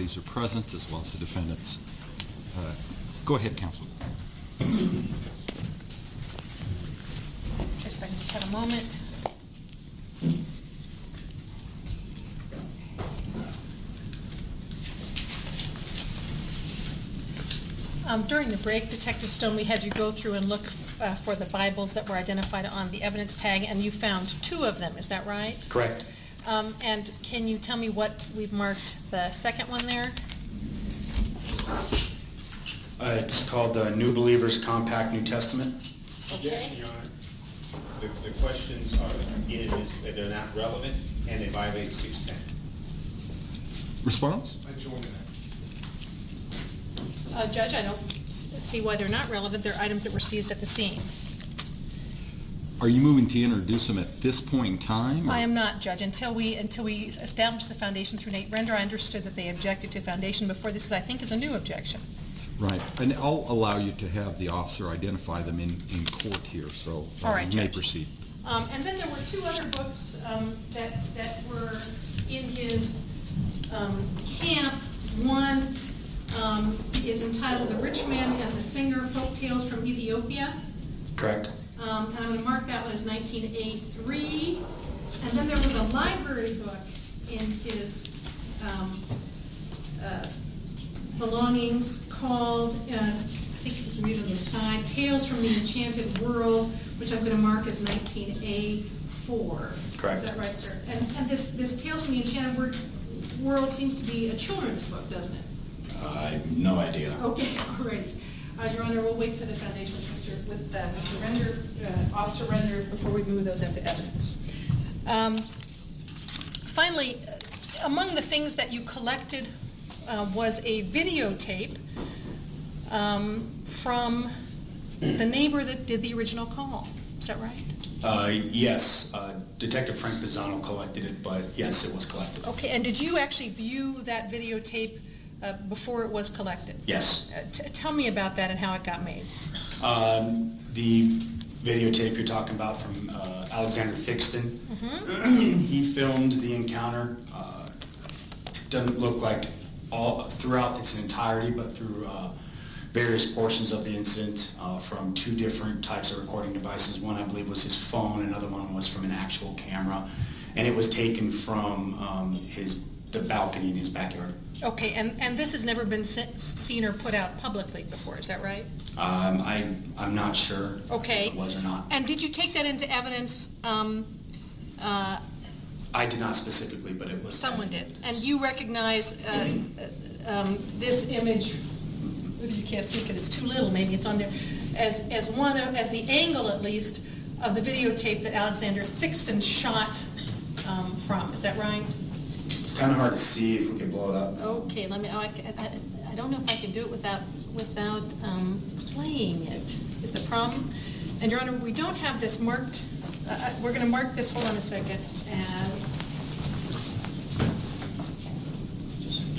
parties are present, as well as the defendants. Go ahead, counsel. If I can just have a moment. During the break, Detective Stone, we had you go through and look for the Bibles that were identified on the evidence tag, and you found 2 of them. Is that right? Correct. And can you tell me what we've marked the second one there? It's called the New Believers Compact New Testament. Okay. Yes, Your Honor. The questions are, again, that they're not relevant and they violate 610. Response? I join that. Judge, I don't see why they're not relevant. They're items that were seized at the scene. Are you moving to introduce them at this point in time? Or? I am not, Judge. Until we establish the foundation through Nate Render, I understood that they objected to foundation before. This, I think, is a new objection. Right. And I'll allow you to have the officer identify them in court here, so All right, you may Judge. proceed. And then there were 2 other books that were in his camp. One is entitled The Rich Man and the Singer, Folk Tales from Ethiopia. Correct. And I'm going to mark that one as 19A3. And then there was a library book in his belongings called, I think you can read on the side, Tales from the Enchanted World, which I'm going to mark as 19A4. Correct. Is that right, sir? And this Tales from the Enchanted World seems to be a children's book, doesn't it? I have no idea. Okay, all right. Your Honor, we'll wait for the foundation with Mr. Render, Officer Render, before we move those into evidence. Finally, among the things that you collected was a videotape from the neighbor that did the original call. Is that right? Yes. Detective Frank Pisano collected it, but yes, it was collected. Okay, and did you actually view that videotape before it was collected? Yes. Tell me about that and how it got made. The videotape you're talking about from Alexander Thixton, he filmed the encounter. It doesn't look like all throughout its entirety, but through various portions of the incident from 2 different types of recording devices. One, I believe, was his phone. Another one was from an actual camera, and it was taken from the balcony in his backyard. Okay, and this has never been seen or put out publicly before, is that right? I'm not sure okay. if it was or not. And did you take that into evidence? I did not specifically, but it was. Someone did. And you recognize this image, maybe you can't see because it's too little, maybe it's on there, as the angle, at least, of the videotape that Alexander Thixton shot from. Is that right? It's kind of hard to see if we can blow it up. Okay, let me. I don't know if I can do it without playing it. Is the problem? And Your Honor, we don't have this marked. We're going to mark this. Hold on a second. As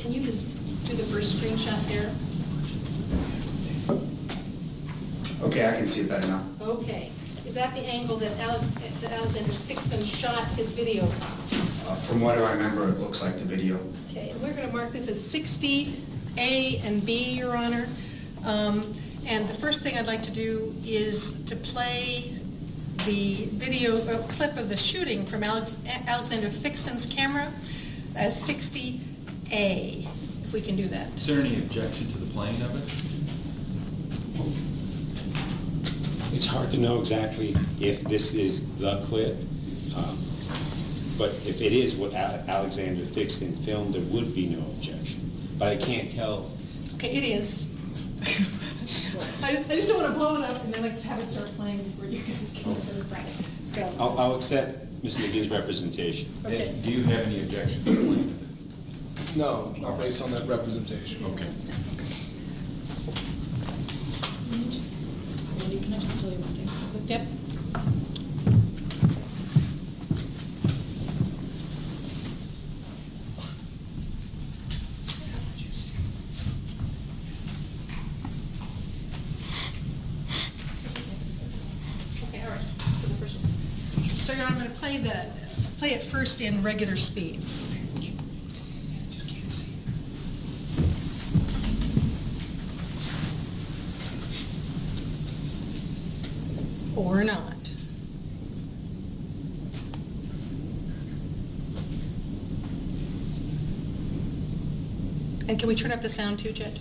can you just do the first screenshot there? Okay, I can see it better now. Okay. Is that the angle that Alexander Thixton shot his video from? From what I remember, it looks like the video. Okay, and we're going to mark this as 60A and B, Your Honor. And the first thing I'd like to do is to play the video clip of the shooting from Alexander Thixton's camera as 60A, if we can do that. Is there any objection to the playing of it? It's hard to know exactly if this is the clip, but if it is what Alexander Thixton filmed, there would be no objection. But I can't tell. Okay, it is. I just don't want to blow it up and then have it start playing before you guys get into the right. So I'll accept Mr. McGinn's representation. Okay. Do you have any objection to the playing of it? No, not based on that representation. Okay. Can I just tell you one thing? Yep. Okay, all right. So the first one. So I'm going to play it first in regular speed. Just can't see. not? And can we turn up the sound too, Judge?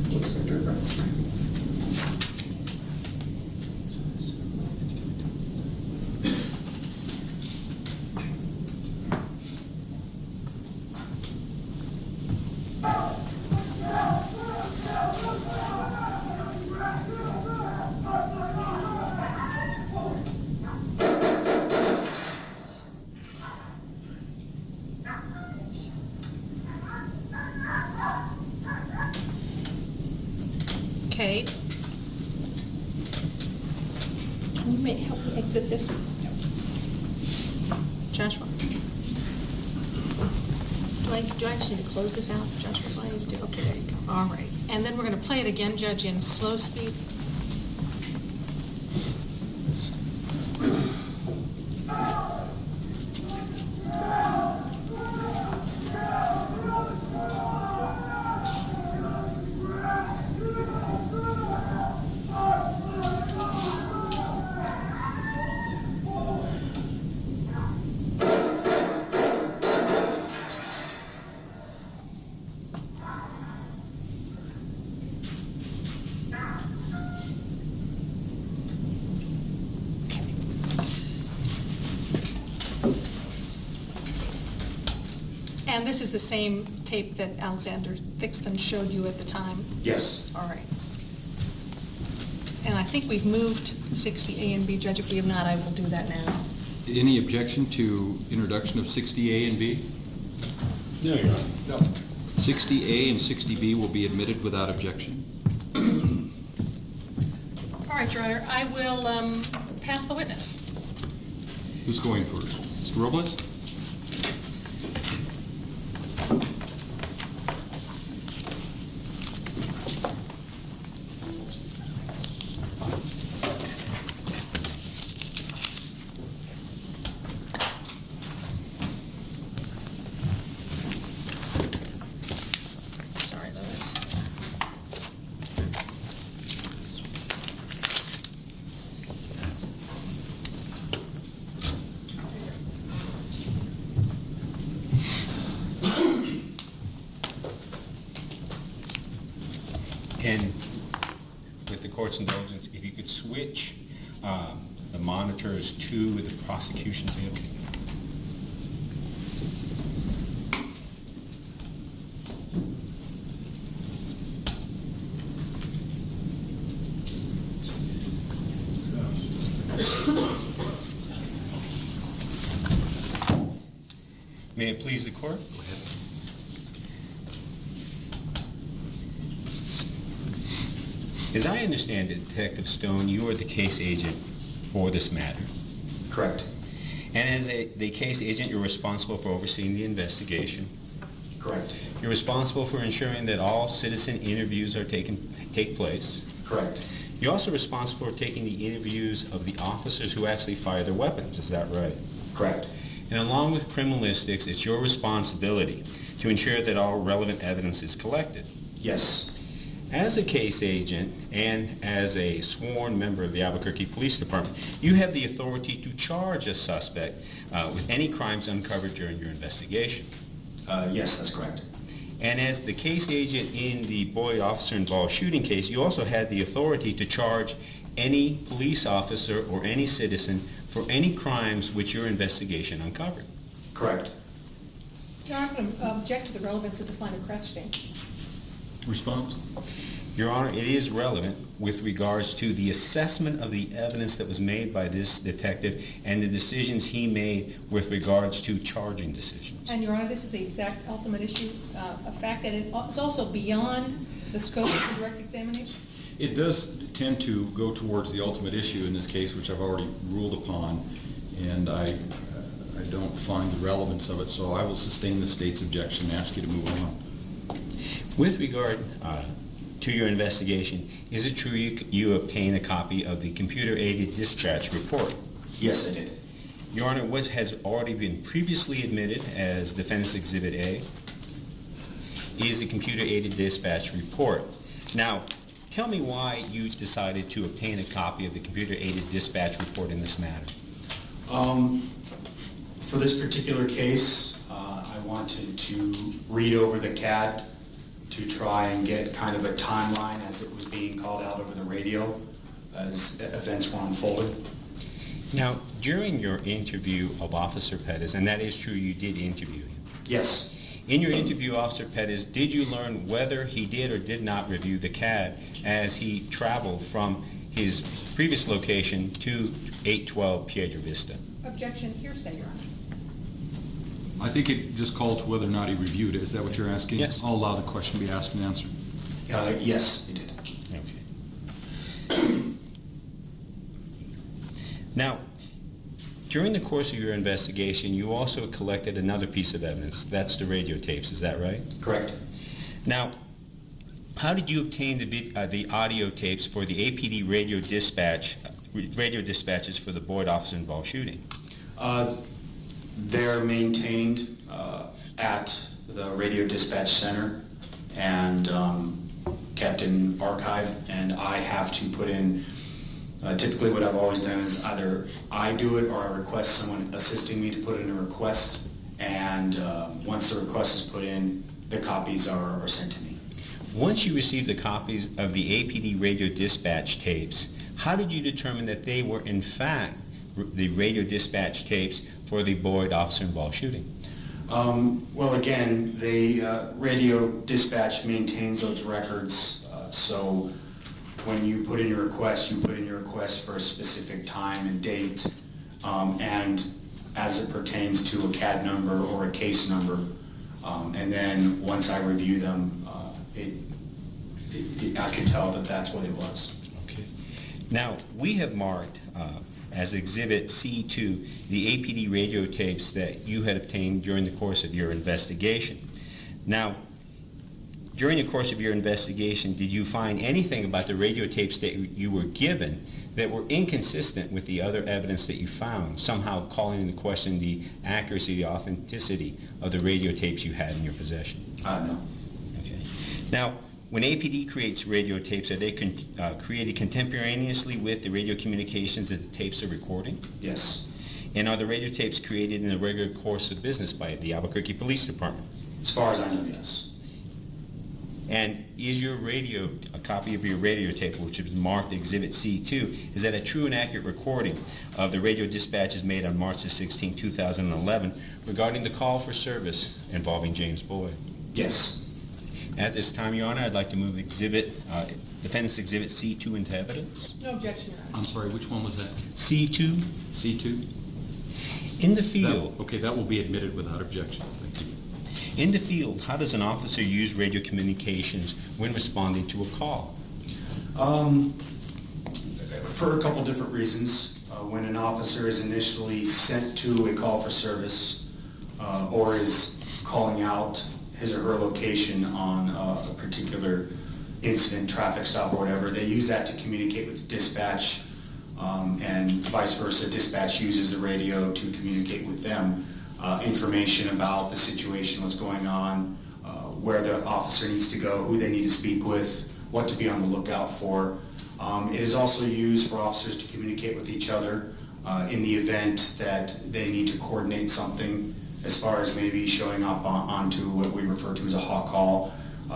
Looks like they're back. Okay. Can you help me exit this? Joshua? Do I just need to close this out? Joshua, what do I need to do? Okay, there you go. All right. And then we're going to play it again, Judge, in slow speed. And this is the same tape that Alexander Thixton showed you at the time? Yes. All right. And I think we've moved 60A and B, Judge. If we have not, I will do that now. Any objection to introduction of 60A and B? No, Your Honor. No. 60A and 60B will be admitted without objection. All right, Your Honor, I will pass the witness. Who's going first? Mr. Robles? Sorry, Louis. And with the court's indulgence, if you could switch the monitors to the prosecution table. May it please the court? Go ahead. As I understand it, Detective Stone, you are the case agent for this matter. Correct. And as the case agent, you're responsible for overseeing the investigation. Correct. You're responsible for ensuring that all citizen interviews take place. Correct. You're also responsible for taking the interviews of the officers who actually fire their weapons. Is that right? Correct. And along with criminalistics, it's your responsibility to ensure that all relevant evidence is collected. Yes. As a case agent and as a sworn member of the Albuquerque Police Department, you have the authority to charge a suspect with any crimes uncovered during your investigation. Yes, that's correct. And as the case agent in the Boyd officer-involved shooting case, you also had the authority to charge any police officer or any citizen for any crimes which your investigation uncovered. Correct. Your Honor, I'm going to object to the relevance of this line of questioning. Response? Your Honor, it is relevant with regards to the assessment of the evidence that was made by this detective and the decisions he made with regards to charging decisions. And Your Honor, this is the exact ultimate issue of fact, and it's also beyond the scope of the direct examination? It does tend to go towards the ultimate issue in this case, which I've already ruled upon. and I don't find the relevance of it, so I will sustain the state's objection and ask you to move on. With regard to your investigation, is it true you obtained a copy of the computer-aided dispatch report? Yes, I did. Your Honor, what has already been previously admitted as Defense Exhibit A is the computer-aided dispatch report. Now, tell me why you decided to obtain a copy of the computer-aided dispatch report in this matter. For this particular case, I wanted to read over the CAD to try and get kind of a timeline as it was being called out over the radio as events were unfolding. Now, during your interview of Officer Pettis, and that is true, you did interview him. Yes. In your interview, Officer Pettis, did you learn whether he did or did not review the CAD as he traveled from his previous location to 812 Piedra Vista? Objection, hearsay, Your Honor. I think it just called to whether or not he reviewed it. Is that what you're asking? Yes. I'll allow the question to be asked and answered. Yes, it did. Okay. Now, during the course of your investigation, you also collected another piece of evidence. That's the radio tapes, is that right? Correct. Now, how did you obtain the audio tapes for the APD radio dispatches for the Boyd officer-involved shooting? They're maintained at the radio dispatch center and kept in archive, and I have to put in, typically what I've always done is either I do it or I request someone assisting me to put in a request, and once the request is put in, the copies are sent to me. Once you received the copies of the APD radio dispatch tapes, how did you determine that they were in fact the radio dispatch tapes for the Boyd officer-involved shooting? Well, again, the radio dispatch maintains those records, so when you put in your request, you put in your request for a specific time and date, and as it pertains to a CAD number or a case number, and then once I review them, I can tell that that's what it was. Okay. Now, we have marked as Exhibit C2 the APD radio tapes that you had obtained during the course of your investigation. Now, during the course of your investigation, did you find anything about the radio tapes that you were given that were inconsistent with the other evidence that you found, somehow calling into question the accuracy, the authenticity of the radio tapes you had in your possession? No. Okay. Now, when APD creates radio tapes, are they created contemporaneously with the radio communications that the tapes are recording? Yes. And are the radio tapes created in the regular course of business by the Albuquerque Police Department? As far as I know, yes. And is your radio, a copy of your radio tape, which is marked Exhibit C2, is that a true and accurate recording of the radio dispatches made on March the 16th, 2011 regarding the call for service involving James Boyd? Yes. At this time, Your Honor, I'd like to move Defendant's Exhibit C2 into evidence. No objection, Your Honor. I'm sorry, which one was that? C2. C2? In the field. Okay, that will be admitted without objection. Thank you. In the field, how does an officer use radio communications when responding to a call? For a couple different reasons. When an officer is initially sent to a call for service or is calling out his or her location on a particular incident, traffic stop or whatever, they use that to communicate with dispatch, and vice versa. Dispatch uses the radio to communicate with them information about the situation, what's going on, where the officer needs to go, who they need to speak with, what to be on the lookout for. It is also used for officers to communicate with each other in the event that they need to coordinate something, as far as maybe showing up onto what we refer to as a hot call,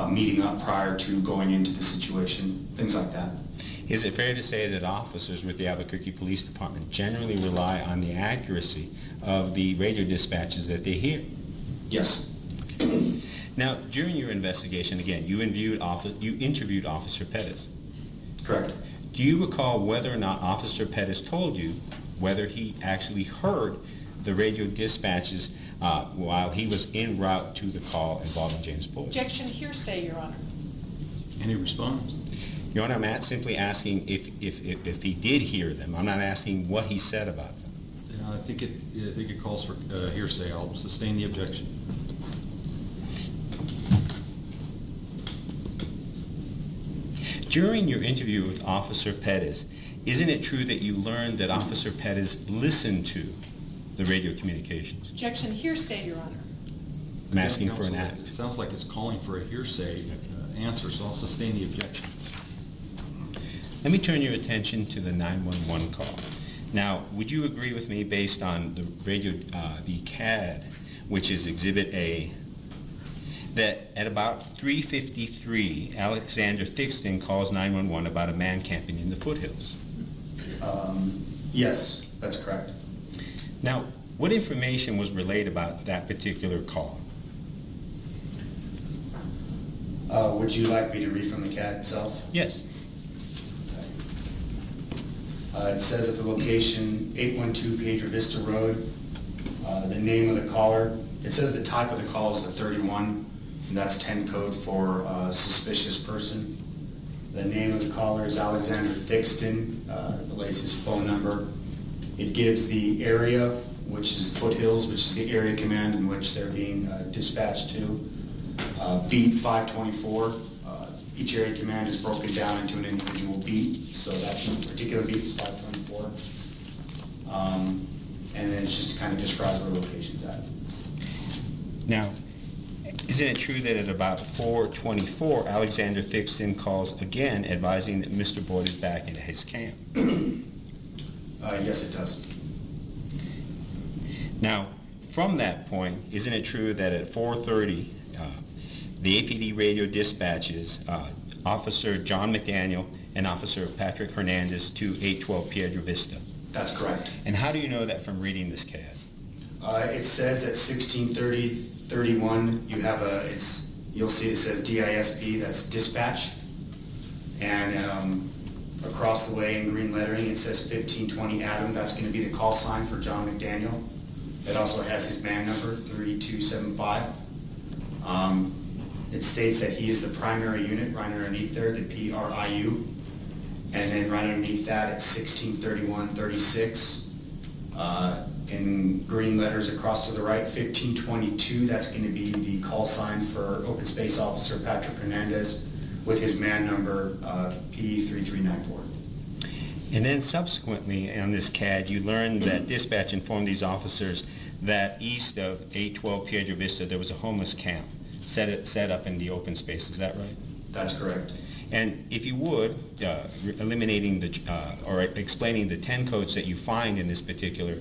meeting up prior to going into the situation, things like that. Is it fair to say that officers with the Albuquerque Police Department generally rely on the accuracy of the radio dispatches that they hear? Yes. Okay. Now, during your investigation, again, you interviewed Officer Pettis. Correct. Do you recall whether or not Officer Pettis told you whether he actually heard the radio dispatches while he was en route to the call involving James Boyd? Objection, hearsay, Your Honor. Any response? Your Honor, I'm simply asking if he did hear them. I'm not asking what he said about them. I think it calls for hearsay. I'll sustain the objection. During your interview with Officer Pettis, isn't it true that you learned that Officer Pettis listened to the radio communications? Objection, hearsay, Your Honor. I'm asking for Counsel, an act. It sounds like it's calling for a hearsay answer, so I'll sustain the objection. Let me turn your attention to the 911 call. Now, would you agree with me based on the radio, the CAD, which is Exhibit A, that at about 3:53, Alexander Thixton calls 911 about a man camping in the foothills? Yes, that's correct. Now, what information was relayed about that particular call? Would you like me to read from the CAD itself? Yes. It says at the location, 812 Pedro Vista Road, the name of the caller. It says the type of the call is the 31, and that's 10 code for suspicious person. The name of the caller is Alexander Thixton, relays his phone number. It gives the area, which is foothills, which is the area command in which they're being dispatched to. Beat 524. Each area command is broken down into an individual beat, so that particular beat is 524. And then it just kind of describes where location's at. Now, isn't it true that at about 4:24, Alexander Thixton calls again advising that Mr. Boyd is back in his camp? Yes, it does. Now, from that point, isn't it true that at 4:30, the APD radio dispatches Officer John McDaniel and Officer Patrick Hernandez to 812 Piedra Vista? That's correct. And how do you know that from reading this CAD? It says at 16:30:31, you have you'll see it says DISP, that's dispatch. And across the way in green lettering, it says 1520 Adam, that's going to be the call sign for John McDaniel. It also has his man number, 3275. It states that he is the primary unit right underneath there, the PRIU. And then right underneath that, at 1631:36, in green letters across to the right, 1522, that's going to be the call sign for Open Space Officer Patrick Hernandez with his man number P3394. And then subsequently on this CAD, you learned that dispatch informed these officers that east of 812 Piedra Vista, there was a homeless camp set up in the open space. Is that right? That's correct. And if you would, eliminating or explaining the 10 codes that you find in this particular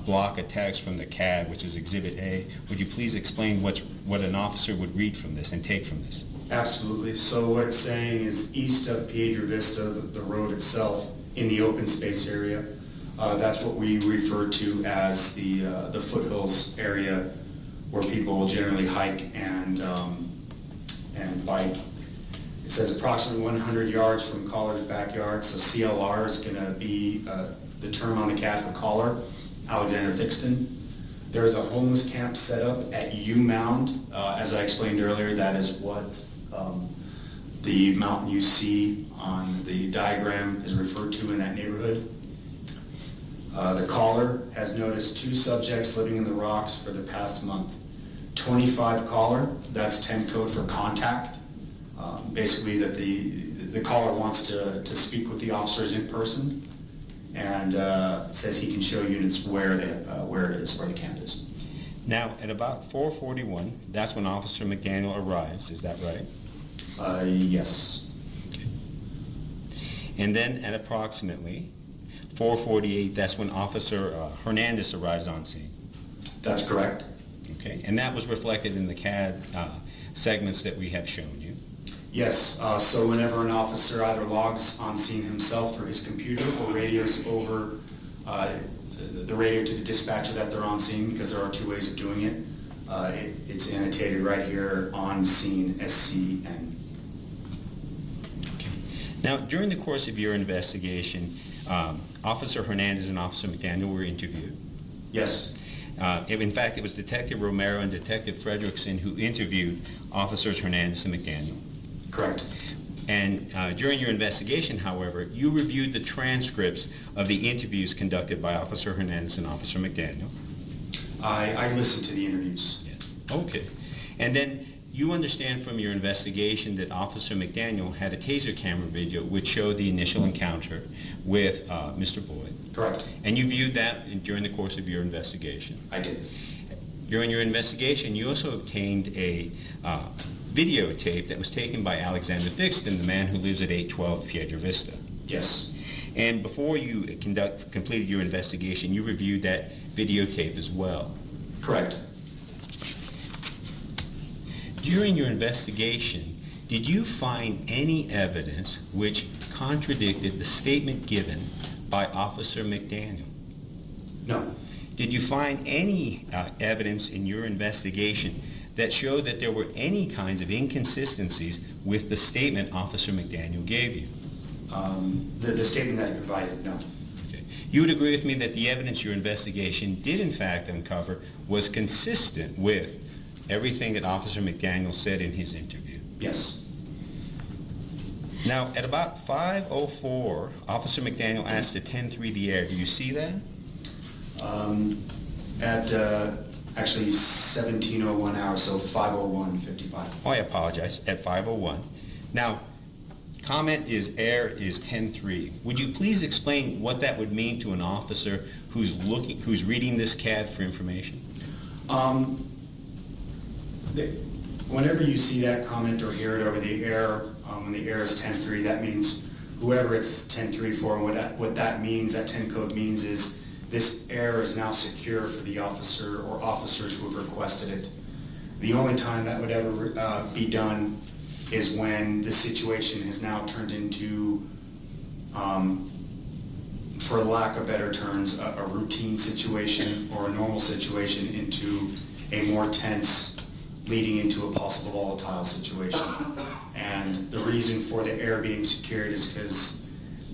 block of text from the CAD, which is Exhibit A, would you please explain what an officer would read from this and take from this? Absolutely. So what it's saying is east of Piedra Vista, the road itself, in the open space area, that's what we refer to as the foothills area, where people will generally hike and bike. It says approximately 100 yards from caller's backyard, so CLR is going to be the term on the CAD for caller, Alexander Thixton. There is a homeless camp set up at U Mound. As I explained earlier, that is what the mountain you see on the diagram is referred to in that neighborhood. The caller has noticed 2 subjects living in the rocks for the past month. 25 caller, that's 10 code for contact. Basically that the caller wants to speak with the officers in person, and says he can show units where it is, where the camp is. Now, at about 4:41, that's when Officer McDaniel arrives. Is that right? Yes. Okay. And then at approximately 4:48, that's when Officer Hernandez arrives on scene. That's correct. Okay, and that was reflected in the CAD segments that we have shown you. Yes, so whenever an officer either logs on scene himself through his computer or radios over the radio to the dispatcher that they're on scene, because there are 2 ways of doing it, it's annotated right here, on scene, SCN. Okay. Now, during the course of your investigation, Officer Hernandez and Officer McDaniel were interviewed. Yes. In fact, it was Detective Romero and Detective Fredrickson who interviewed Officers Hernandez and McDaniel. Correct. And during your investigation, however, you reviewed the transcripts of the interviews conducted by Officer Hernandez and Officer McDaniel. I listened to the interviews. Yes. Okay. And then you understand from your investigation that Officer McDaniel had a taser camera video which showed the initial encounter with Mr. Boyd. Correct. And you viewed that during the course of your investigation. I did. During your investigation, you also obtained a videotape that was taken by Alexander Thixton, the man who lives at 812 Piedra Vista. Yes. And before you completed your investigation, you reviewed that videotape as well. Correct. During your investigation, did you find any evidence which contradicted the statement given by Officer McDaniel? No. Did you find any evidence in your investigation that showed that there were any kinds of inconsistencies with the statement Officer McDaniel gave you? The statement that he provided, no. Okay. You would agree with me that the evidence your investigation did in fact uncover was consistent with everything that Officer McDaniel said in his interview? Yes. Now, at about 5:04, Officer McDaniel asked to 10-3 the air. Do you see that? At actually 17:01 hours, so 5:01:55. Oh, I apologize. At 5:01. Now, comment is air is 10-3. Would you please explain what that would mean to an officer who's reading this CAD for information? Whenever you see that comment or hear it over the air, when the air is 10-3, that means whoever it's 10-3 for, and what that means, that 10 code means is this air is now secure for the officer or officers who have requested it. The only time that would ever be done is when the situation has now turned into, for lack of better terms, a routine situation or a normal situation into a more tense, leading into a possible volatile situation. And the reason for the air being secured is because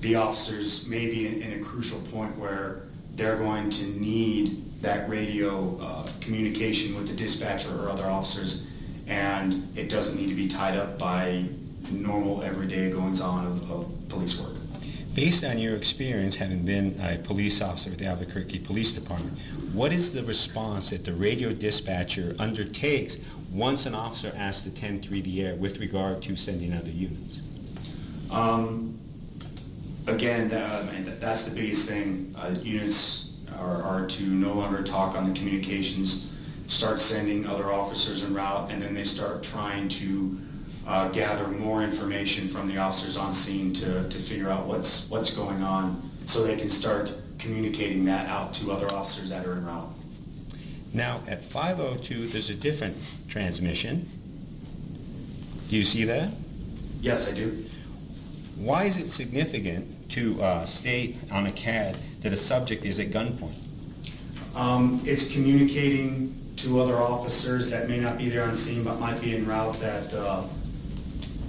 the officers may be in a crucial point where they're going to need that radio communication with the dispatcher or other officers, and it doesn't need to be tied up by normal everyday goings-on of police work. Based on your experience, having been a police officer with the Albuquerque Police Department, what is the response that the radio dispatcher undertakes once an officer asks to 10-3 the air with regard to sending other units? Again, that's the biggest thing. Units are to no longer talk on the communications, start sending other officers en route, and then they start trying to gather more information from the officers on scene to figure out what's going on so they can start communicating that out to other officers that are en route. Now, at 5:02, there's a different transmission. Do you see that? Yes, I do. Why is it significant to state on a CAD that a subject is at gunpoint? It's communicating to other officers that may not be there on scene but might be en route that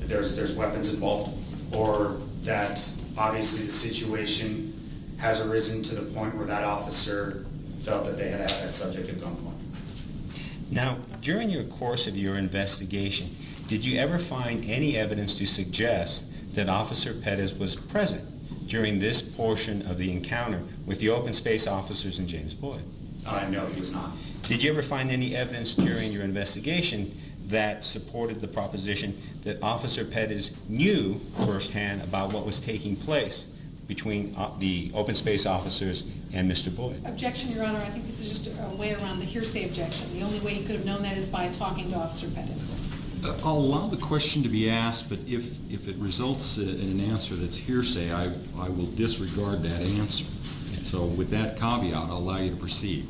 there's weapons involved, or that obviously the situation has arisen to the point where that officer felt that they had that subject at gunpoint. Now, during your course of your investigation, did you ever find any evidence to suggest that Officer Pettis was present during this portion of the encounter with the open space officers and James Boyd? No, he was not. Did you ever find any evidence during your investigation that supported the proposition that Officer Pettis knew firsthand about what was taking place between the open space officers and Mr. Boyd? Objection, Your Honor. I think this is just a way around the hearsay objection. The only way he could have known that is by talking to Officer Pettis. I'll allow the question to be asked, but if it results in an answer that's hearsay, I will disregard that answer. So with that caveat, I'll allow you to proceed.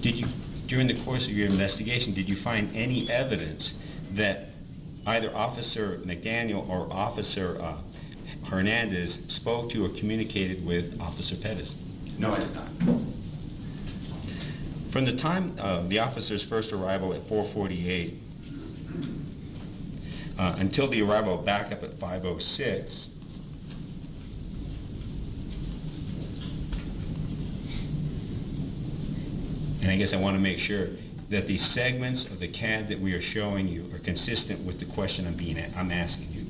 Did you, during the course of your investigation, did you find any evidence that either Officer McDaniel or Officer Hernandez spoke to or communicated with Officer Pettis? No, I did not. From the time of the officer's first arrival at 4:48 until the arrival back up at 5:06, and I guess I want to make sure that the segments of the CAD that we are showing you are consistent with the question I'm asking you?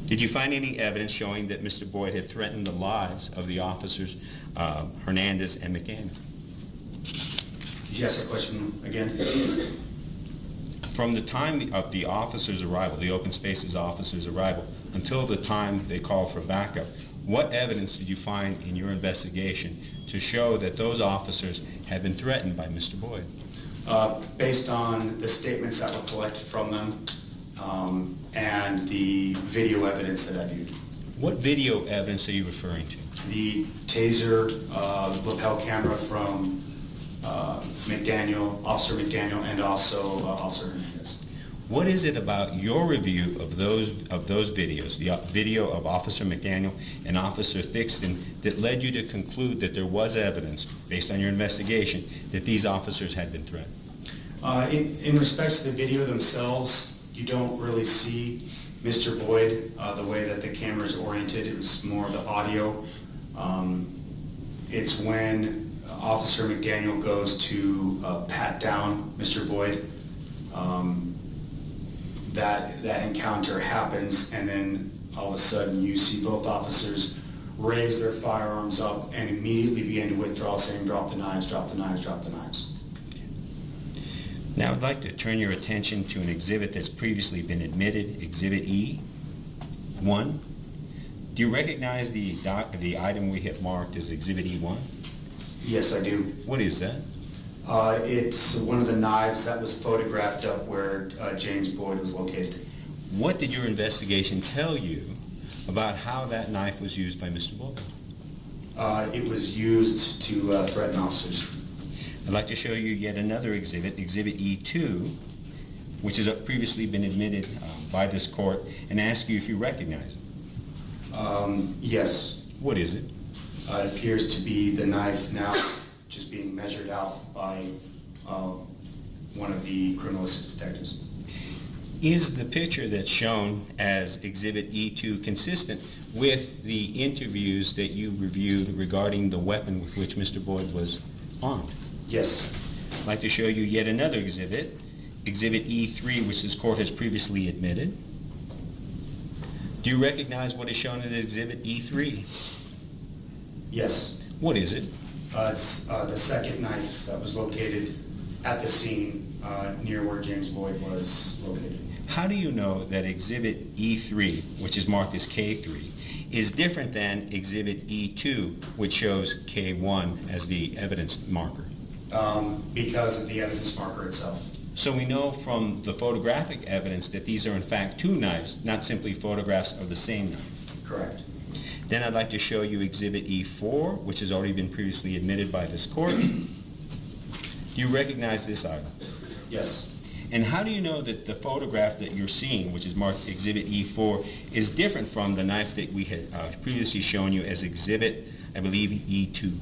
Did you find any evidence showing that Mr. Boyd had threatened the lives of the officers Hernandez and McDaniel? Could you ask that question again? From the time of the officers' arrival, the open spaces officers' arrival, until the time they called for backup, what evidence did you find in your investigation to show that those officers had been threatened by Mr. Boyd? Based on the statements that were collected from them and the video evidence that I viewed. What video evidence are you referring to? The taser lapel camera from McDaniel, Officer McDaniel, and also Officer Hernandez. What is it about your review of those videos, the video of Officer McDaniel and Officer Thixton, that led you to conclude that there was evidence, based on your investigation, that these officers had been threatened? In respects to the video themselves, you don't really see Mr. Boyd the way that the camera is oriented. It was more the audio. It's when Officer McDaniel goes to pat down Mr. Boyd, that encounter happens, and then all of a sudden you see both officers raise their firearms up and immediately begin to withdraw, saying, "Drop the knives, drop the knives, drop the knives." Now I'd like to turn your attention to an exhibit that's previously been admitted, Exhibit E1. Do you recognize the item we have marked as Exhibit E1? Yes, I do. What is that? It's one of the knives that was photographed up where James Boyd was located. What did your investigation tell you about how that knife was used by Mr. Boyd? It was used to threaten officers. I'd like to show you yet another exhibit, Exhibit E2, which has previously been admitted by this court, and ask you if you recognize it. Yes. What is it? It appears to be the knife now just being measured out by one of the criminal assistant detectives. Is the picture that's shown as Exhibit E2 consistent with the interviews that you reviewed regarding the weapon with which Mr. Boyd was armed? Yes. I'd like to show you yet another exhibit, Exhibit E3, which this court has previously admitted. Do you recognize what is shown in Exhibit E3? Yes. What is it? It's the second knife that was located at the scene near where James Boyd was located. How do you know that Exhibit E3, which is marked as K3, is different than Exhibit E2, which shows K1 as the evidence marker? Because of the evidence marker itself. So we know from the photographic evidence that these are in fact two knives, not simply photographs of the same knife. Correct. Then I'd like to show you Exhibit E4, which has already been previously admitted by this court. Do you recognize this item? Yes. And how do you know that the photograph that you're seeing, which is marked Exhibit E4, is different from the knife that we had previously shown you as Exhibit, I believe, E2?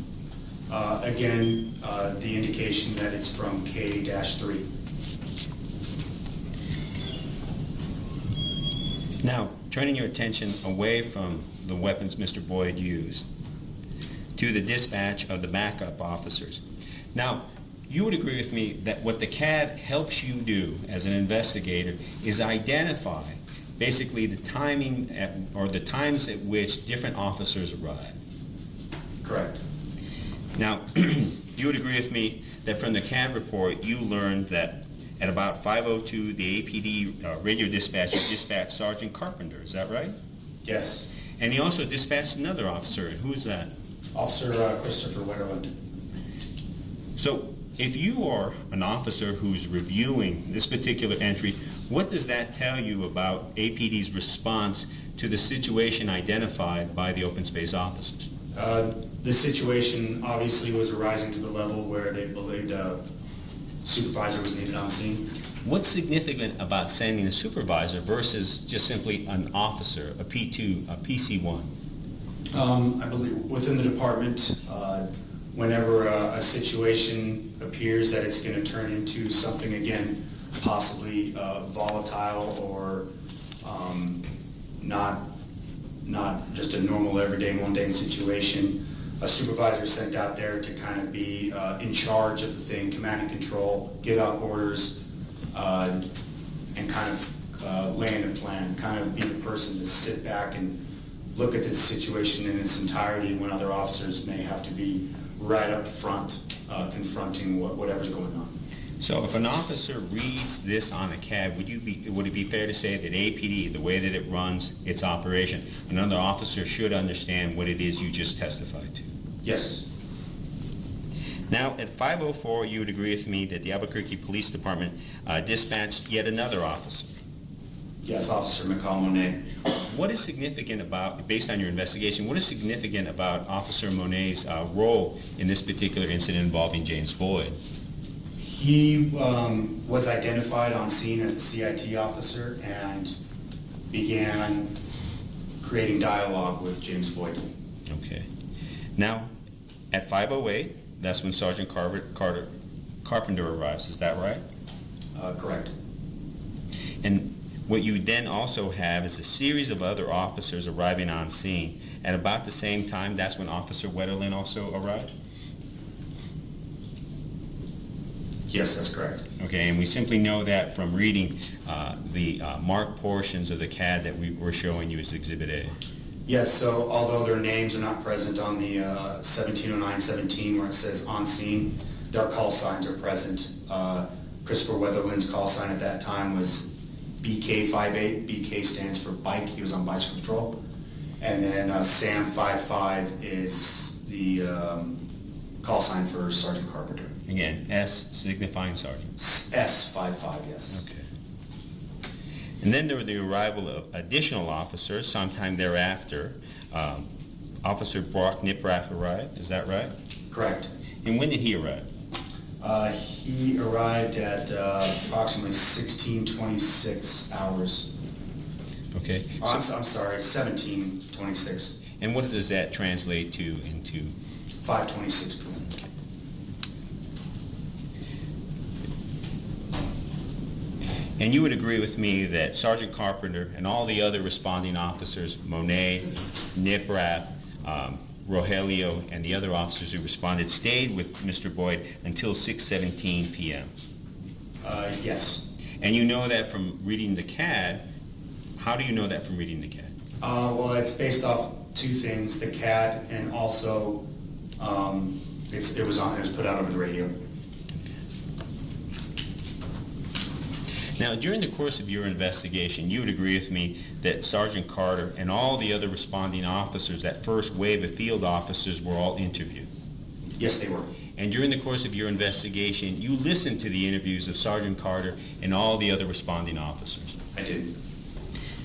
Again, the indication that it's from K-3. Now, turning your attention away from the weapons Mr. Boyd used to the dispatch of the backup officers. Now, you would agree with me that what the CAD helps you do as an investigator is identify basically the timing or the times at which different officers arrive. Correct. Now, you would agree with me that from the CAD report you learned that at about 5:02 the APD radio dispatcher dispatched Sergeant Carpenter, is that right? Yes. And he also dispatched another officer. Who is that? Officer Christopher Wetterland. So if you are an officer who's reviewing this particular entry, what does that tell you about APD's response to the situation identified by the open space officers? The situation obviously was arising to the level where they believed a supervisor was needed on scene. What's significant about sending a supervisor versus just simply an officer, a P2, a PC1? I believe within the department, whenever a situation appears that it's going to turn into something, again, possibly volatile or not just a normal, everyday, mundane situation, a supervisor sent out there to kind of be in charge of the thing, command and control, give out orders, and kind of land a plan, kind of be the person to sit back and look at the situation in its entirety when other officers may have to be right up front confronting whatever's going on. So if an officer reads this on a CAD, would it be fair to say that APD, the way that it runs its operation, another officer should understand what it is you just testified to? Yes. Now, at 5:04, you would agree with me that the Albuquerque Police Department dispatched yet another officer. Yes, Officer McCall-Monet. What is significant about, based on your investigation, what is significant about Officer Monet's role in this particular incident involving James Boyd? He was identified on scene as a CIT officer and began creating dialogue with James Boyd. Okay. Now, at 5:08, that's when Sergeant Carpenter arrives. Is that right? Correct. And what you then also have is a series of other officers arriving on scene. At about the same time, that's when Officer Wetterlin also arrived? Yes, that's correct. Okay, and we simply know that from reading the marked portions of the CAD that we were showing you as Exhibit A. Yes, so although their names are not present on the 1709-17 where it says on scene, their call signs are present. Christopher Wetherlin's call sign at that time was BK58. BK stands for bike. He was on bicycle patrol. And then Sam 55 is the call sign for Sergeant Carpenter. Again, S signifying sergeant. S55, yes. Okay. And then there were the arrival of additional officers sometime thereafter. Officer Brock Niprath arrived, is that right? Correct. And when did he arrive? He arrived at approximately 16:26 hours. Okay. I'm sorry, 17:26. And what does that translate to into? 5:26 p.m. And you would agree with me that Sergeant Carpenter and all the other responding officers, Monet, Niprath, Rogelio, and the other officers who responded, stayed with Mr. Boyd until 6:17 p.m.? Yes. And you know that from reading the CAD. How do you know that from reading the CAD? Well, it's based off two things, the CAD and also it was put out over the radio. Now, during the course of your investigation, you would agree with me that Sergeant Carter and all the other responding officers, that first wave of field officers, were all interviewed. Yes, they were. And during the course of your investigation, you listened to the interviews of Sergeant Carter and all the other responding officers. I did.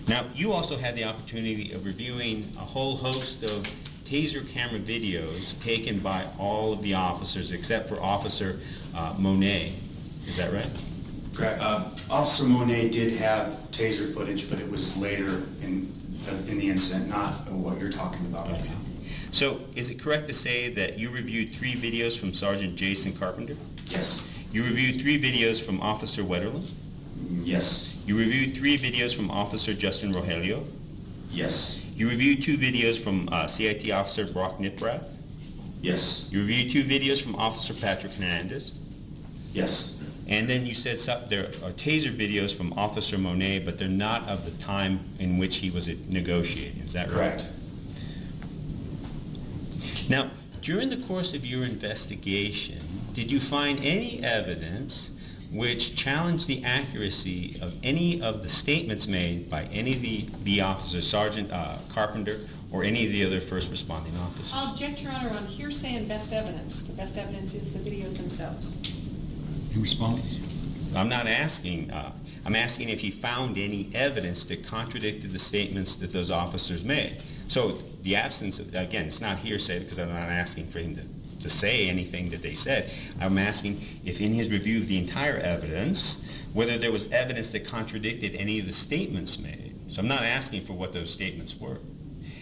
Now, you also had the opportunity of reviewing a whole host of taser camera videos taken by all of the officers except for Officer Monet. Is that right? Correct. Officer Monet did have taser footage, but it was later in the incident, not what you're talking about right now. So, is it correct to say that you reviewed 3 videos from Sergeant Jason Carpenter? Yes. You reviewed 3 videos from Officer Wetterlin? Yes. You reviewed 3 videos from Officer Justin Rogelio? Yes. You reviewed 2 videos from CIT Officer Brock Niprath? Yes. You reviewed 2 videos from Officer Patrick Hernandez? Yes. And then you said there are taser videos from Officer Monet, but they're not of the time in which he was negotiating. Is that right? Correct. Now, during the course of your investigation, did you find any evidence which challenged the accuracy of any of the statements made by any of the officers, Sergeant Carpenter, or any of the other first responding officers? I'll object, Your Honor, on hearsay and best evidence. The best evidence is the videos themselves. In response? I'm not asking, I'm asking if he found any evidence that contradicted the statements that those officers made. So the absence of, again, it's not hearsay because I'm not asking for him to say anything that they said. I'm asking if in his review of the entire evidence, whether there was evidence that contradicted any of the statements made. So I'm not asking for what those statements were.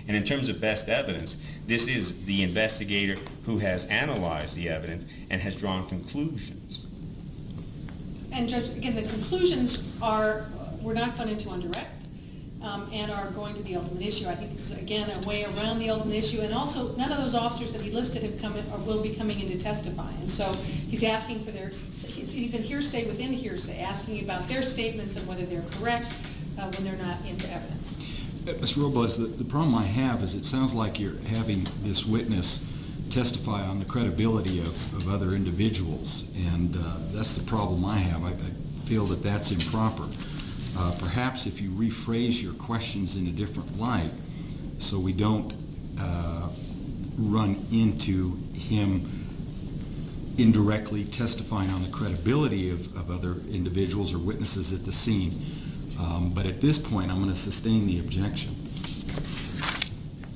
And in terms of best evidence, this is the investigator who has analyzed the evidence and has drawn conclusions. And Judge, again, the conclusions are, were not gone into on direct. and are going to the ultimate issue. I think this is, again, a way around the ultimate issue, and also none of those officers that he listed have come in, or will be coming in to testify. And so he's asking for their, it's even hearsay within hearsay, asking about their statements and whether they're correct when they're not into evidence. Ms. Robles, the problem I have is it sounds like you're having this witness testify on the credibility of other individuals, and that's the problem I have. I feel that that's improper. Perhaps if you rephrase your questions in a different light so we don't run into him indirectly testifying on the credibility of other individuals or witnesses at the scene. But at this point, I'm going to sustain the objection.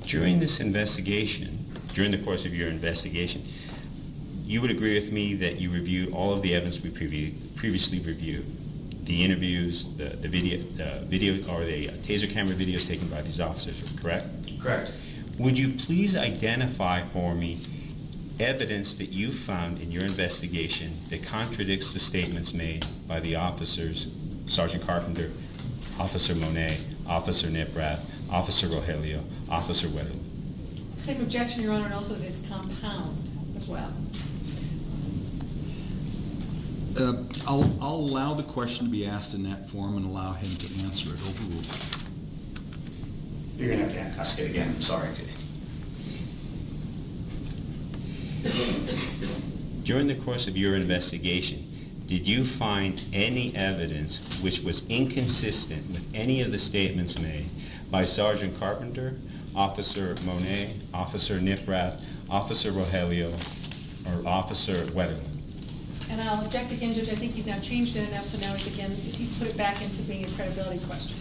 During this investigation, during the course of your investigation, you would agree with me that you reviewed all of the evidence we previously reviewed. The interviews, the video or the taser camera videos taken by these officers, correct? Correct. Would you please identify for me evidence that you found in your investigation that contradicts the statements made by the officers, Sergeant Carpenter, Officer Monet, Officer Niprath, Officer Rogelio, Officer Weatherly? Same objection, Your Honor, and also that it's compound as well. I'll allow the question to be asked in that form and allow him to answer it. Overruled. You're going to have to ask it again. I'm sorry. During the course of your investigation, did you find any evidence which was inconsistent with any of the statements made by Sergeant Carpenter, Officer Monet, Officer Niprath, Officer Rogelio, or Officer Weatherly? And I'll object again, Judge. I think he's now changed it enough, so now he's put it back into being a credibility question.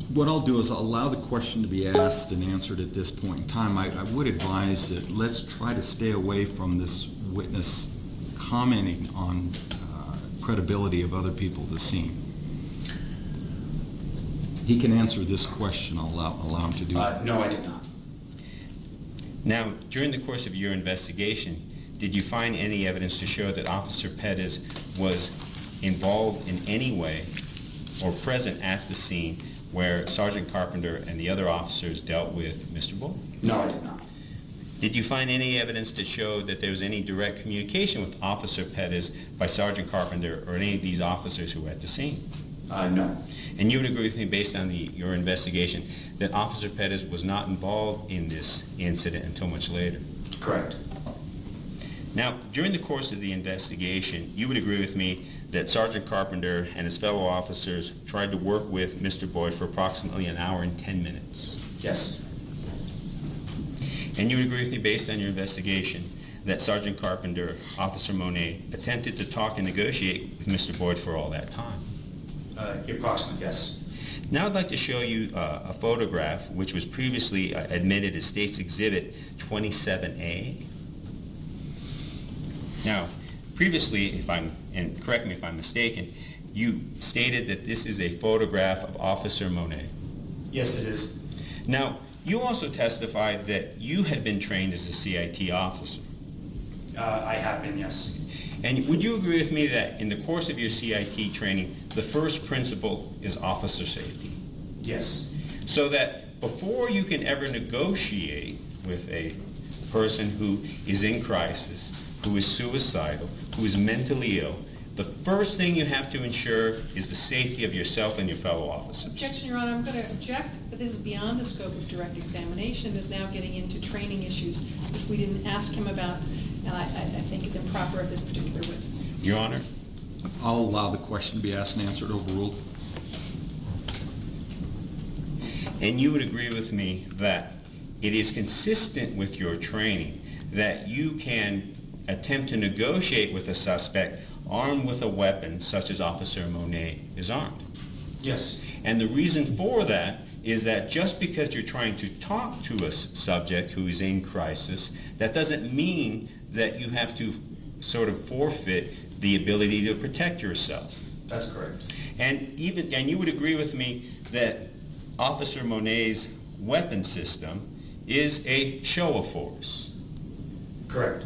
What I'll do is I'll allow the question to be asked and answered at this point in time. I would advise that let's try to stay away from this witness commenting on credibility of other people at the scene. He can answer this question. I'll allow him to do it. No, I did not. Now, during the course of your investigation, did you find any evidence to show that Officer Pettis was involved in any way or present at the scene where Sergeant Carpenter and the other officers dealt with Mr. Bull? No, I did not. Did you find any evidence to show that there was any direct communication with Officer Pettis by Sergeant Carpenter or any of these officers who were at the scene? No. And you would agree with me based on your investigation that Officer Pettis was not involved in this incident until much later? Correct. Now, during the course of the investigation, you would agree with me that Sergeant Carpenter and his fellow officers tried to work with Mr. Boyd for approximately an hour and 10 minutes? Yes. And you would agree with me based on your investigation that Sergeant Carpenter, Officer Monet, attempted to talk and negotiate with Mr. Boyd for all that time? Approximately, yes. Now I'd like to show you a photograph which was previously admitted as State's Exhibit 27A. Now, previously, and correct me if I'm mistaken, you stated that this is a photograph of Officer Monet. Yes, it is. Now, you also testified that you had been trained as a CIT officer. I have been, yes. And would you agree with me that in the course of your CIT training, the first principle is officer safety? Yes. So that before you can ever negotiate with a person who is in crisis, who is suicidal, who is mentally ill, the first thing you have to ensure is the safety of yourself and your fellow officers. Objection, Your Honor. I'm going to object, but this is beyond the scope of direct examination. Is now getting into training issues which we didn't ask him about, and I think it's improper of this particular witness. Your Honor? I'll allow the question to be asked and answered. Overruled. And you would agree with me that it is consistent with your training that you can attempt to negotiate with a suspect armed with a weapon such as Officer Monet is armed. Yes. And the reason for that is that just because you're trying to talk to a subject who is in crisis, that doesn't mean that you have to sort of forfeit the ability to protect yourself. That's correct. And you would agree with me that Officer Monet's weapon system is a show of force. Correct.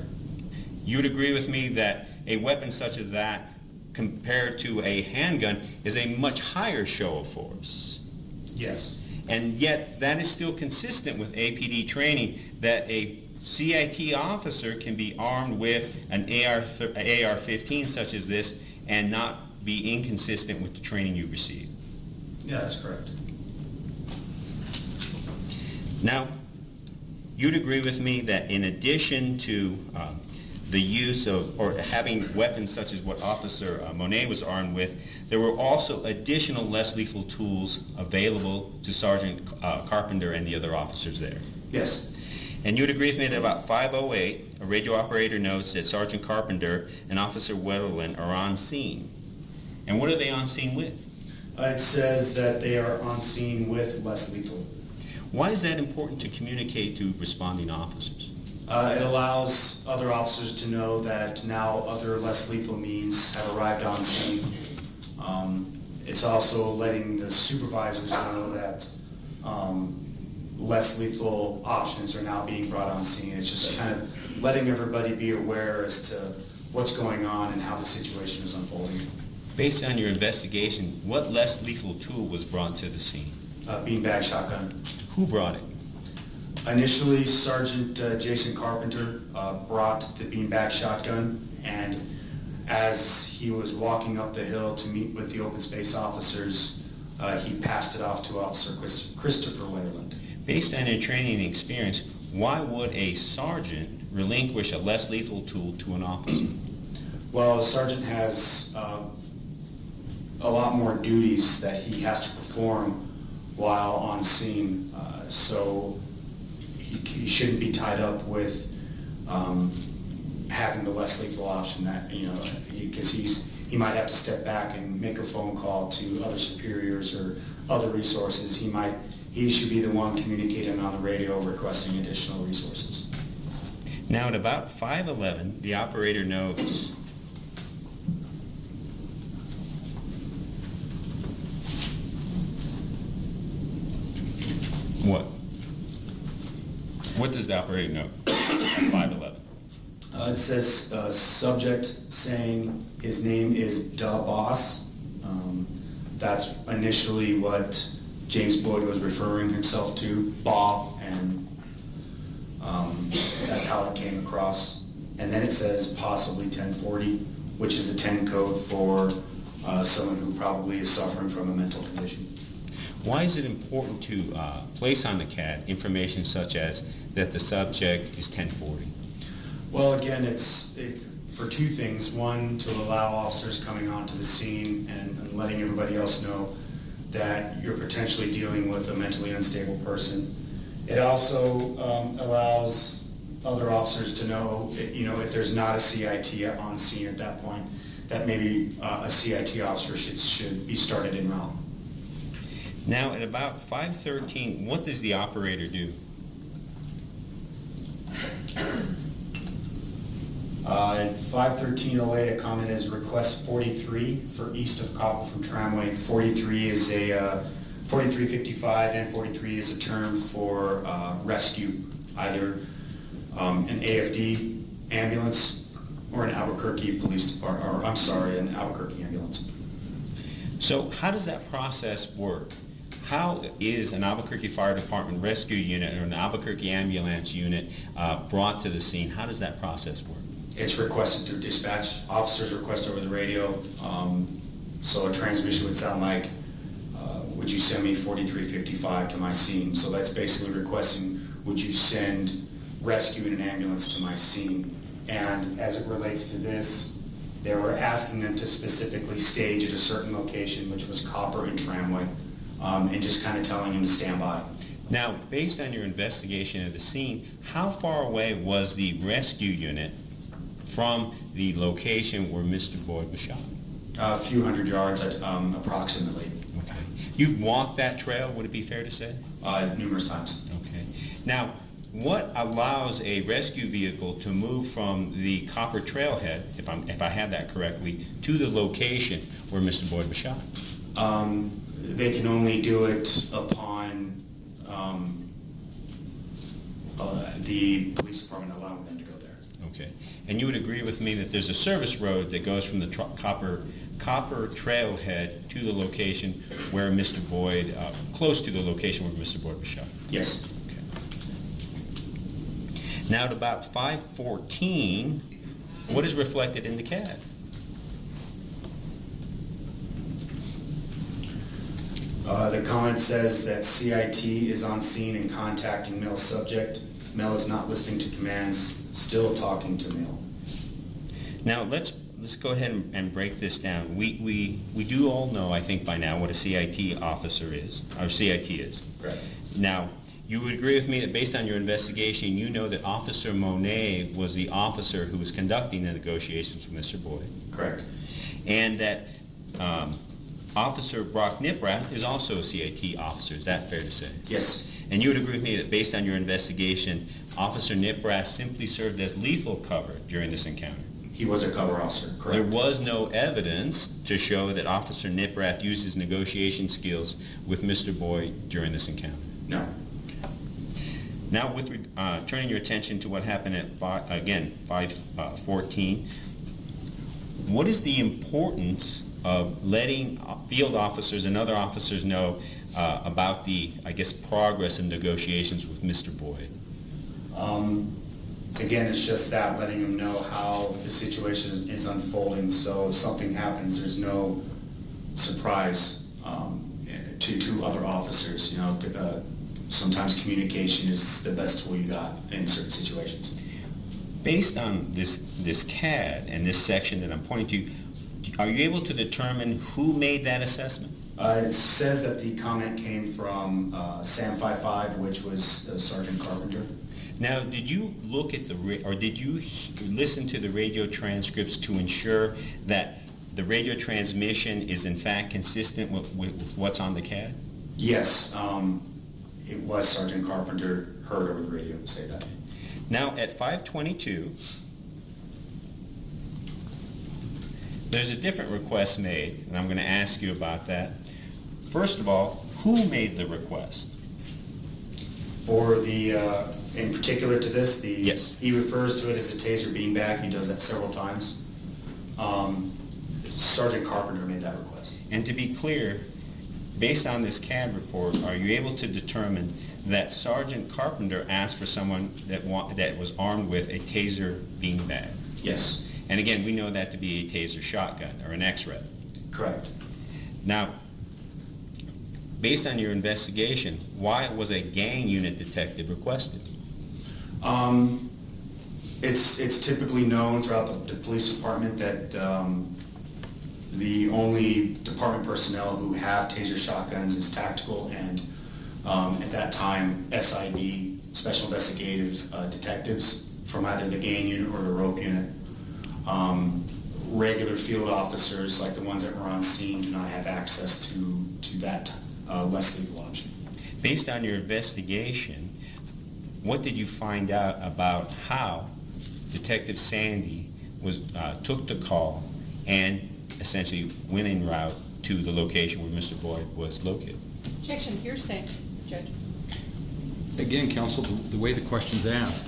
You would agree with me that a weapon such as that compared to a handgun is a much higher show of force. Yes. And yet that is still consistent with APD training, that a CIT officer can be armed with an AR-15 such as this and not be inconsistent with the training you received. Yeah, that's correct. Now, you'd agree with me that in addition to the use of, or having weapons such as what Officer Monet was armed with, there were also additional less lethal tools available to Sergeant Carpenter and the other officers there. Yes. And you'd agree with me that about 5:08, a radio operator notes that Sergeant Carpenter and Officer Wetterlin are on scene. And what are they on scene with? It says that they are on scene with less lethal. Why is that important to communicate to responding officers? It allows other officers to know that now other less lethal means have arrived on scene. It's also letting the supervisors know that less lethal options are now being brought on scene. It's just kind of letting everybody be aware as to what's going on and how the situation is unfolding. Based on your investigation, what less lethal tool was brought to the scene? Beanbag shotgun. Who brought it? Initially, Sergeant Jason Carpenter brought the beanbag shotgun, and as he was walking up the hill to meet with the open space officers, he passed it off to Officer Christopher Wetterland. Based on your training and experience, why would a sergeant relinquish a less lethal tool to an officer? Well, a sergeant has a lot more duties that he has to perform while on scene, so he shouldn't be tied up with having the less lethal option, that, you know, because he might have to step back and make a phone call to other superiors or other resources. He should be the one communicating on the radio requesting additional resources. Now at about 5:11, the operator notes what? What does the operator note at 5:11? It says subject saying his name is Da Boss. That's initially what James Boyd was referring himself to, Bob, and that's how it came across. And then it says possibly 1040, which is a 10 code for someone who probably is suffering from a mental condition. Why is it important to place on the CAD information such as that the subject is 1040? Well, again, it's for two things. One, to allow officers coming onto the scene and letting everybody else know that you're potentially dealing with a mentally unstable person. It also allows other officers to know, you know, if there's not a CIT on scene at that point, that maybe a CIT officer should be started en route. Now at about 5:13, what does the operator do? At 5:13:08, a comment is request 43 for east of Copper from Tramway. 43 is a 4355, and 43 is a term for rescue, either an AFD ambulance or an Albuquerque police department, or I'm sorry, an Albuquerque ambulance. So how does that process work? How is an Albuquerque Fire Department rescue unit or an Albuquerque ambulance unit brought to the scene? How does that process work? It's requested through dispatch. Officers request over the radio. So a transmission would sound like, would you send me 4355 to my scene? So that's basically requesting, would you send rescue in an ambulance to my scene? And as it relates to this, they were asking them to specifically stage at a certain location, which was Copper and Tramway, and just kind of telling them to stand by. Now, based on your investigation of the scene, how far away was the rescue unit from the location where Mr. Boyd was shot? A few hundred yards, approximately. Okay. You've walked that trail, would it be fair to say? Numerous times. Okay. Now, what allows a rescue vehicle to move from the Copper trailhead, if I have that correctly, to the location where Mr. Boyd was shot? They can only do it upon the police department allowing them to go there. Okay. And you would agree with me that there's a service road that goes from the copper trailhead to the location where Mr. Boyd, close to the location where Mr. Boyd was shot? Yes. Okay. Now at about 5:14, what is reflected in the CAD? The comment says that CIT is on scene and contacting male subject. Male is not listening to commands, still talking to male. Now let's go ahead and break this down. We do all know, I think by now, what a CIT officer is, or CIT is. Correct. Now, you would agree with me that based on your investigation, you know that Officer Monet was the officer who was conducting the negotiations with Mr. Boyd. Correct. And that Officer Brock Niprath is also a CIT officer. Is that fair to say? Yes. And you would agree with me that based on your investigation, Officer Niprath simply served as lethal cover during this encounter? He was a cover officer, correct. There was no evidence to show that Officer Niprath used his negotiation skills with Mr. Boyd during this encounter? No. Now, with turning your attention to what happened at 5:14, what is the importance of letting field officers and other officers know about the, I guess, progress in negotiations with Mr. Boyd? Again, it's just that, letting them know how the situation is unfolding, so if something happens, there's no surprise to other officers. You know, sometimes communication is the best tool you got in certain situations. Based on this CAD and this section that I'm pointing to, are you able to determine who made that assessment? It says that the comment came from Sam 55, which was Sergeant Carpenter. Now, did you look at did you listen to the radio transcripts to ensure that the radio transmission is in fact consistent with what's on the CAD? Yes, it was Sergeant Carpenter, heard over the radio say that. Now, at 5:22, there's a different request made, and I'm going to ask you about that. First of all, who made the request? For the, in particular to this, Yes. He refers to it as a taser beanbag. He does that several times. Sergeant Carpenter made that request. And to be clear, based on this CAD report, are you able to determine that Sergeant Carpenter asked for someone that was armed with a taser beanbag? Yes. And again, we know that to be a taser shotgun or an X-ray. Correct. Now, based on your investigation, why was a gang unit detective requested? It's typically known throughout the police department that the only department personnel who have taser shotguns is tactical and at that time SID, Special Investigative Detectives from either the gang unit or the rope unit. Regular field officers like the ones that were on scene do not have access to that less lethal option. Based on your investigation, what did you find out about how Detective Sandy took the call and essentially went en route to the location where Mr. Boyd was located? Objection, hearsay, Judge. Again, counsel, the way the question's asked,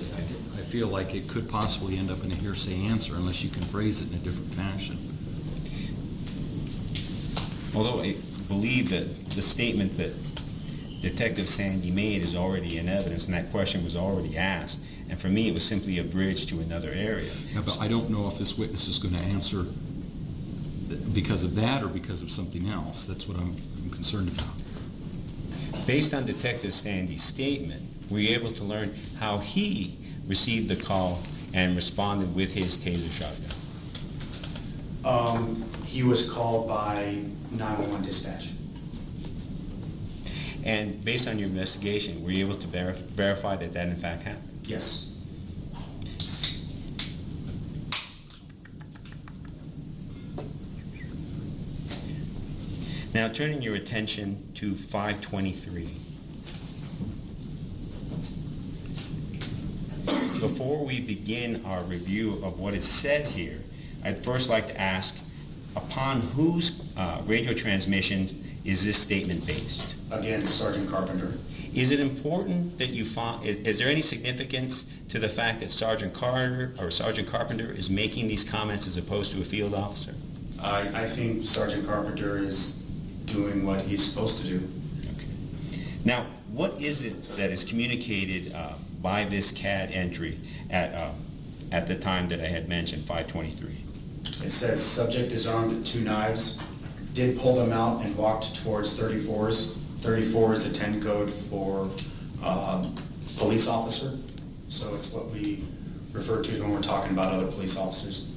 I feel like it could possibly end up in a hearsay answer unless you can phrase it in a different fashion. Although I believe that the statement that Detective Sandy made is already in evidence, and that question was already asked, and for me it was simply a bridge to another area. Yeah, but I don't know if this witness is going to answer because of that or because of something else. That's what I'm concerned about. Based on Detective Sandy's statement, were you able to learn how he received the call and responded with his taser shotgun? He was called by 911 dispatch. And based on your investigation, were you able to verify that that in fact happened? Yes. Now turning your attention to 523. Before we begin our review of what is said here, I'd first like to ask, upon whose radio transmissions is this statement based? Again, Sergeant Carpenter. Is it important that you find, is there any significance to the fact that Sergeant Carter or Sergeant Carpenter is making these comments as opposed to a field officer? I think Sergeant Carpenter is doing what he's supposed to do. Okay. Now, what is it that is communicated by this CAD entry at the time that I had mentioned, 5:23? It says, subject is armed with 2 knives, did pull them out and walked towards 34s. 34 is the 10 code for police officer. So it's what we refer to when we're talking about other police officers.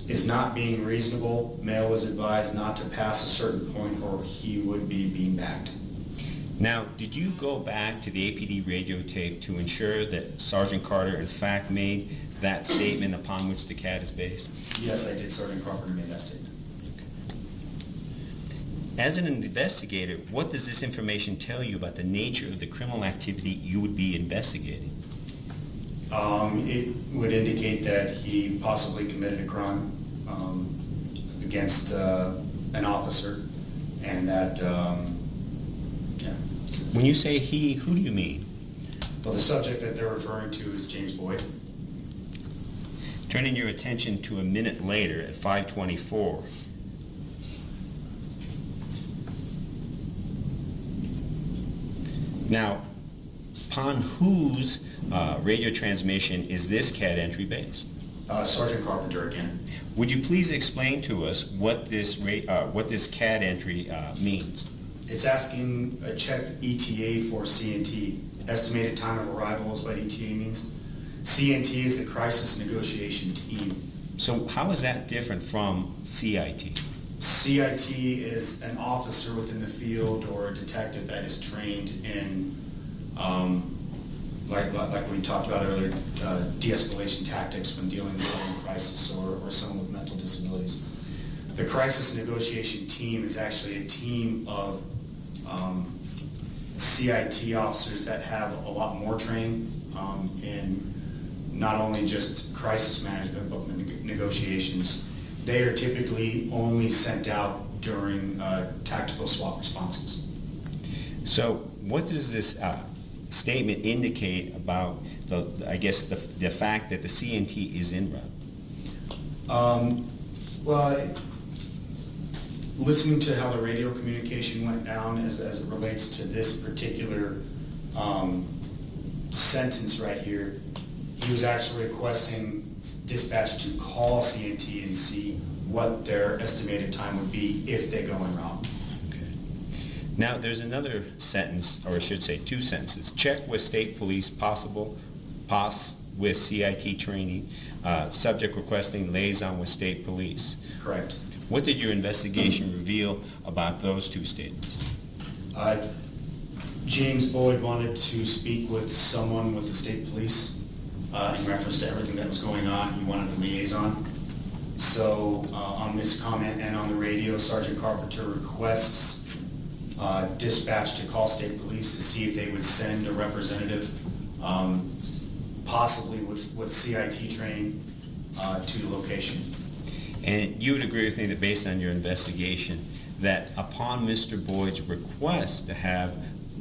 Is not being reasonable. Male was advised not to pass a certain point or he would be beanbagged. Now, did you go back to the APD radio tape to ensure that Sergeant Carter in fact made that statement upon which the CAD is based? Yes, I did. Sergeant Carpenter made that statement. As an investigator, what does this information tell you about the nature of the criminal activity you would be investigating? It would indicate that he possibly committed a crime against an officer, and that, yeah. When you say he, who do you mean? Well, the subject that they're referring to is James Boyd. Turning your attention to a minute later at 5:24. Now, upon whose radio transmission is this CAD entry based? Sergeant Carpenter again. Would you please explain to us what this CAD entry means? It's asking a check ETA for CNT. Estimated time of arrival is what ETA means. CNT is the Crisis Negotiation Team. So how is that different from CIT? CIT is an officer within the field or a detective that is trained in, like we talked about earlier, de-escalation tactics when dealing with someone in crisis or someone with mental disabilities. The Crisis Negotiation Team is actually a team of CIT officers that have a lot more training in not only just crisis management but negotiations. They are typically only sent out during tactical SWAT responses. So what does this statement indicate about the fact that the CNT is en route? Well, listening to how the radio communication went down as it relates to this particular sentence right here, he was actually requesting dispatch to call CNT and see what their estimated time would be if they go en route. Okay. Now, there's another sentence, or I should say 2 sentences. Check with state police POS with CIT training, subject requesting liaison with state police. Correct. What did your investigation reveal about those 2 statements? James Boyd wanted to speak with someone with the state police in reference to everything that was going on. He wanted a liaison. So on this comment and on the radio, Sergeant Carpenter requests dispatch to call state police to see if they would send a representative, possibly with CIT training, to the location. And you would agree with me that based on your investigation, that upon Mr. Boyd's request to have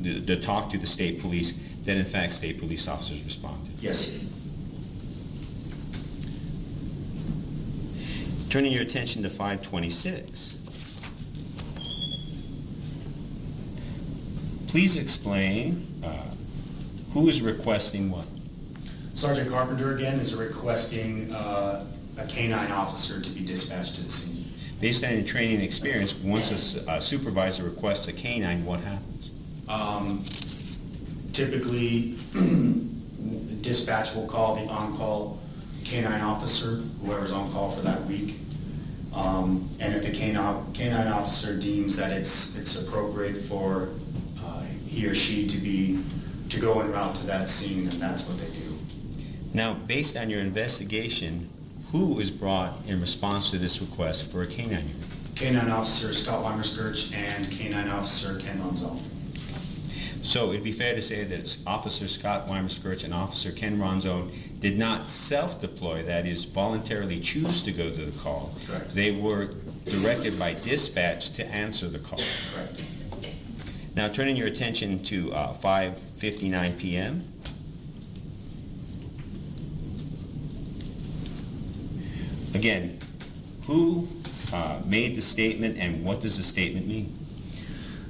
to talk to the state police, that in fact state police officers responded? Yes. Turning your attention to 526. Please explain who is requesting what? Sergeant Carpenter again is requesting a canine officer to be dispatched to the scene. Based on your training and experience, once a supervisor requests a canine, what happens? Typically, dispatch will call the on-call canine officer, whoever's on call for that week. And if the canine officer deems that it's appropriate for he or she to go en route to that scene, then that's what they do. Now, based on your investigation, who is brought in response to this request for a canine unit? Canine officer Scott Weimerskirch and canine officer Ken Ronzone. So it'd be fair to say that Officer Scott Weimerskirch and Officer Ken Ronzone did not self-deploy, that is, voluntarily choose to go to the call. Correct. They were directed by dispatch to answer the call. Correct. Now turning your attention to 5:59 p.m. Again, who made the statement and what does the statement mean?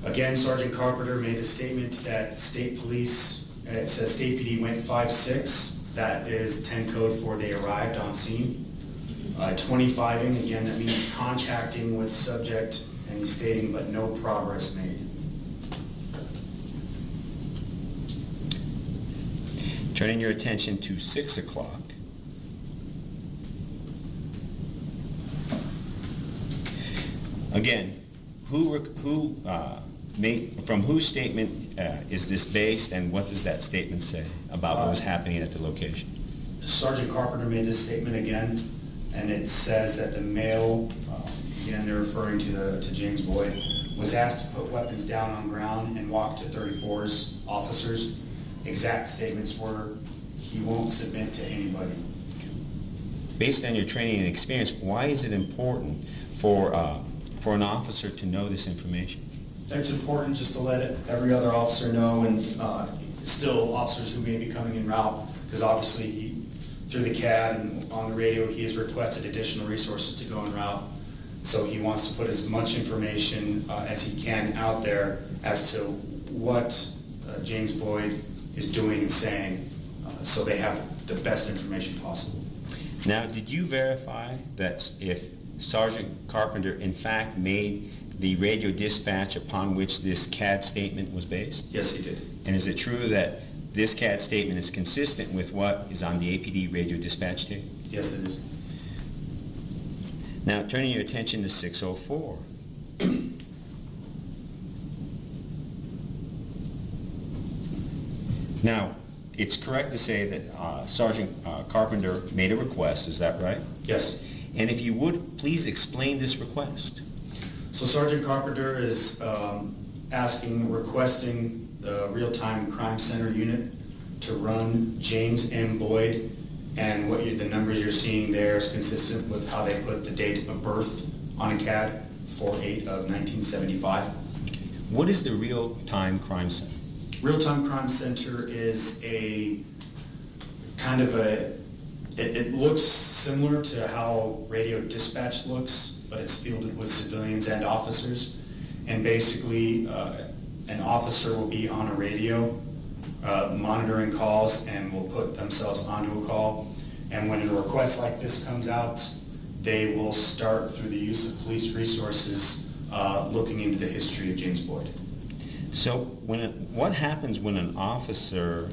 Again, Sergeant Carpenter made a statement that state police, it says state PD went 5-6. That is 10 code for they arrived on scene. 25ing, again, that means contacting with subject, and he's stating, but no progress made. Turning your attention to 6 o'clock. Again, from whose statement is this based, and what does that statement say about what was happening at the location? Sergeant Carpenter made this statement again, and it says that the male, again, they're referring to James Boyd, was asked to put weapons down on ground and walk to 34's officers. Exact statements were, he won't submit to anybody. Based on your training and experience, why is it important for an officer to know this information? It's important just to let every other officer know, and still officers who may be coming en route, because obviously through the CAD and on the radio he has requested additional resources to go en route. So he wants to put as much information as he can out there as to what James Boyd is doing and saying, so they have the best information possible. Now, did you verify that if Sergeant Carpenter in fact made the radio dispatch upon which this CAD statement was based? Yes, he did. And is it true that this CAD statement is consistent with what is on the APD radio dispatch tape? Yes, it is. Now, turning your attention to 604. Now, it's correct to say that Sergeant Carpenter made a request, is that right? Yes. And if you would, please explain this request. So Sergeant Carpenter is requesting the Real-Time Crime Center unit to run James M. Boyd, and the numbers you're seeing there is consistent with how they put the date of birth on a CAD, 4/8 of 1975. What is the Real-Time Crime Center? Real-Time Crime Center is a kind of it looks similar to how radio dispatch looks, but it's fielded with civilians and officers. And basically, an officer will be on a radio monitoring calls and will put themselves onto a call. And when a request like this comes out, they will start through the use of police resources looking into the history of James Boyd. So what happens when an officer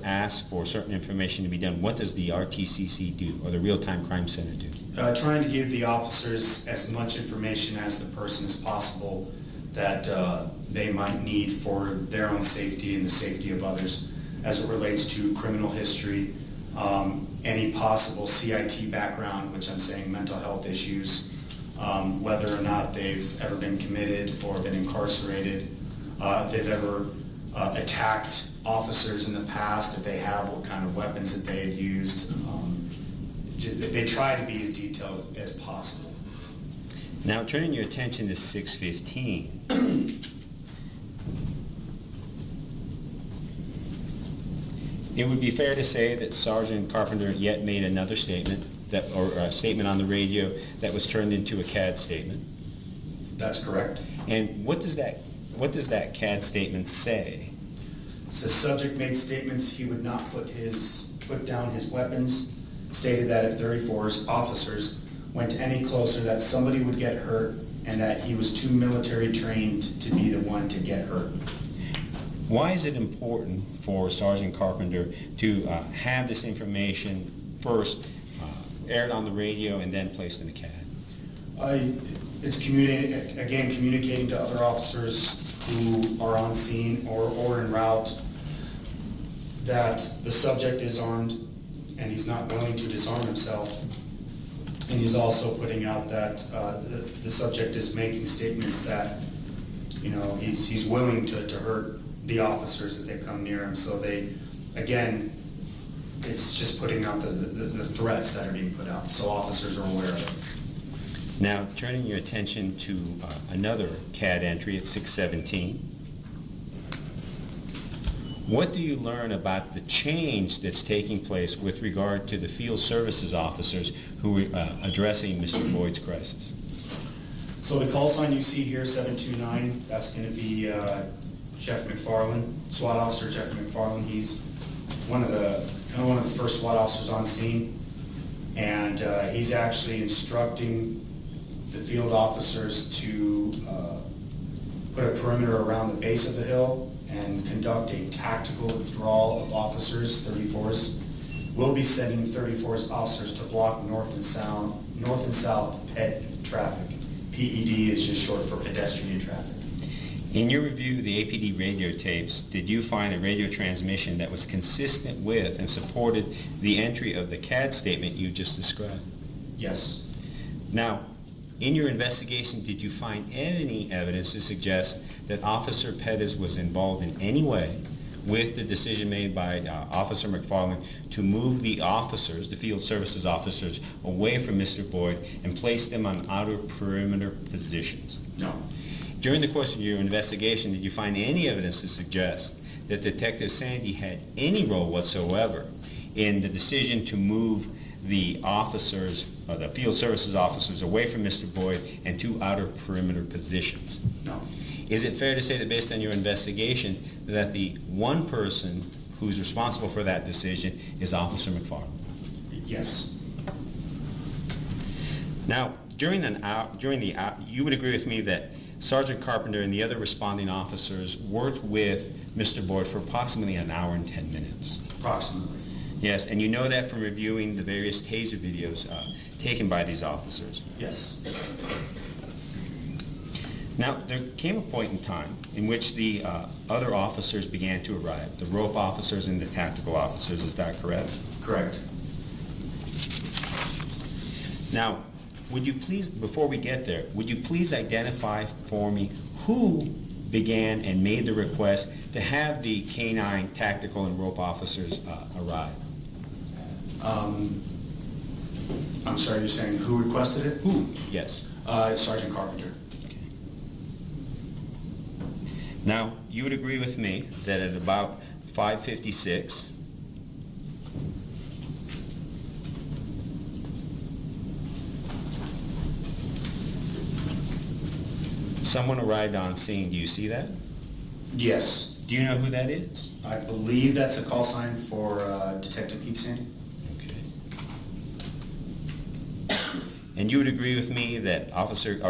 asks for certain information to be done? What does the RTCC do, or the Real-Time Crime Center do? Trying to give the officers as much information as the person as possible that they might need for their own safety and the safety of others as it relates to criminal history, any possible CIT background, which I'm saying mental health issues, whether or not they've ever been committed or been incarcerated, if they've ever attacked officers in the past, if they have, what kind of weapons that they had used. They try to be as detailed as possible. Now, turning your attention to 615. It would be fair to say that Sergeant Carpenter yet made another statement, or a statement on the radio that was turned into a CAD statement. That's correct. And what does that CAD statement say? It says subject made statements he would not put down his weapons, stated that if 34's officers went any closer that somebody would get hurt, and that he was too military trained to be the one to get hurt. Why is it important for Sergeant Carpenter to have this information first aired on the radio and then placed in the CAD? It's communicating to other officers who are on scene or en route that the subject is armed and he's not willing to disarm himself. And he's also putting out that the subject is making statements that, he's willing to hurt the officers if they come near him. So it's just putting out the threats that are being put out, so officers are aware of it. Now, turning your attention to another CAD entry at 617. What do you learn about the change that's taking place with regard to the field services officers who are addressing Mr. Boyd's crisis? So the call sign you see here, 729, that's going to be Jeff McFarland, SWAT officer Jeff McFarland. He's one of the first SWAT officers on scene, and he's actually instructing the field officers to put a perimeter around the base of the hill and conduct a tactical withdrawal of officers, 34s. We'll be sending 34s officers to block north and south PED traffic. PED is just short for pedestrian traffic. In your review of the APD radio tapes, did you find a radio transmission that was consistent with and supported the entry of the CAD statement you just described? Yes. Now, in your investigation, did you find any evidence to suggest that Officer Pettis was involved in any way with the decision made by Officer McFarland to move the officers, the field services officers, away from Mr. Boyd and place them on outer perimeter positions? No. During the course of your investigation, did you find any evidence to suggest that Detective Sandy had any role whatsoever in the decision to move the officers, the field services officers, away from Mr. Boyd and to outer perimeter positions? No. Is it fair to say that based on your investigation that the one person who's responsible for that decision is Officer McFarland? Yes. Now, you would agree with me that Sergeant Carpenter and the other responding officers worked with Mr. Boyd for approximately an hour and 10 minutes. Approximately. Yes, and you know that from reviewing the various taser videos taken by these officers. Yes. Now, there came a point in time in which the other officers began to arrive, the rope officers and the tactical officers. Is that correct? Correct. Now, would you please, before we get there, would you please identify for me who began and made the request to have the K-9 tactical and rope officers arrive? I'm sorry, you're saying who requested it? Who? Yes. Sergeant Carpenter. Okay. Now, you would agree with me that at about 5:56, someone arrived on scene. Do you see that? Yes. Do you know who that is? I believe that's a call sign for Detective Pete Sandy. Okay. And you would agree with me that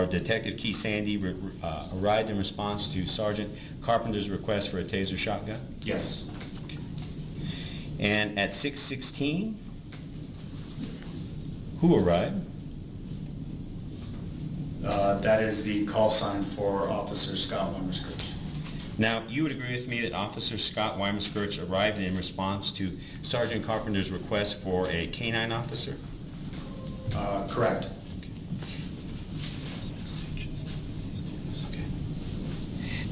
Detective Keith Sandy arrived in response to Sergeant Carpenter's request for a taser shotgun? Yes. Okay. And at 6:16, who arrived? That is the call sign for Officer Scott Wimmerskirch. Now, you would agree with me that Officer Scott Wimmerskirch arrived in response to Sergeant Carpenter's request for a K-9 officer? Correct. Okay.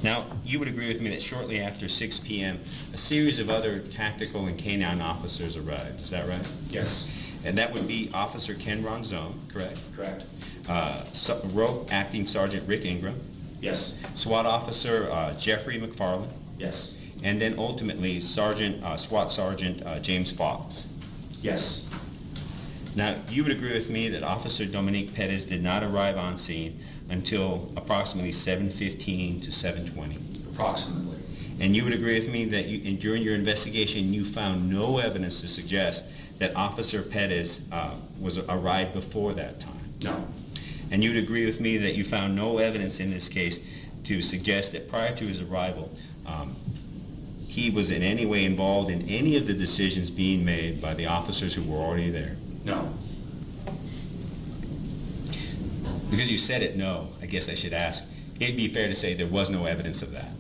Now, you would agree with me that shortly after 6 p.m., a series of other tactical and K-9 officers arrived. Is that right? Yes. And that would be Officer Ken Ronzone, correct? Correct. Rope Acting Sergeant Rick Ingram, Yes. SWAT Officer Jeffrey McFarland, Yes. and then ultimately SWAT Sergeant James Fox. Yes. Now, you would agree with me that Officer Dominique Pettis did not arrive on scene until approximately 7:15 to 7:20. Approximately. And you would agree with me that during your investigation you found no evidence to suggest that Officer Pettis arrived before that time. No. And you'd agree with me that you found no evidence in this case to suggest that prior to his arrival, he was in any way involved in any of the decisions being made by the officers who were already there? No. Because you said it, no, I guess I should ask. It'd be fair to say there was no evidence of that.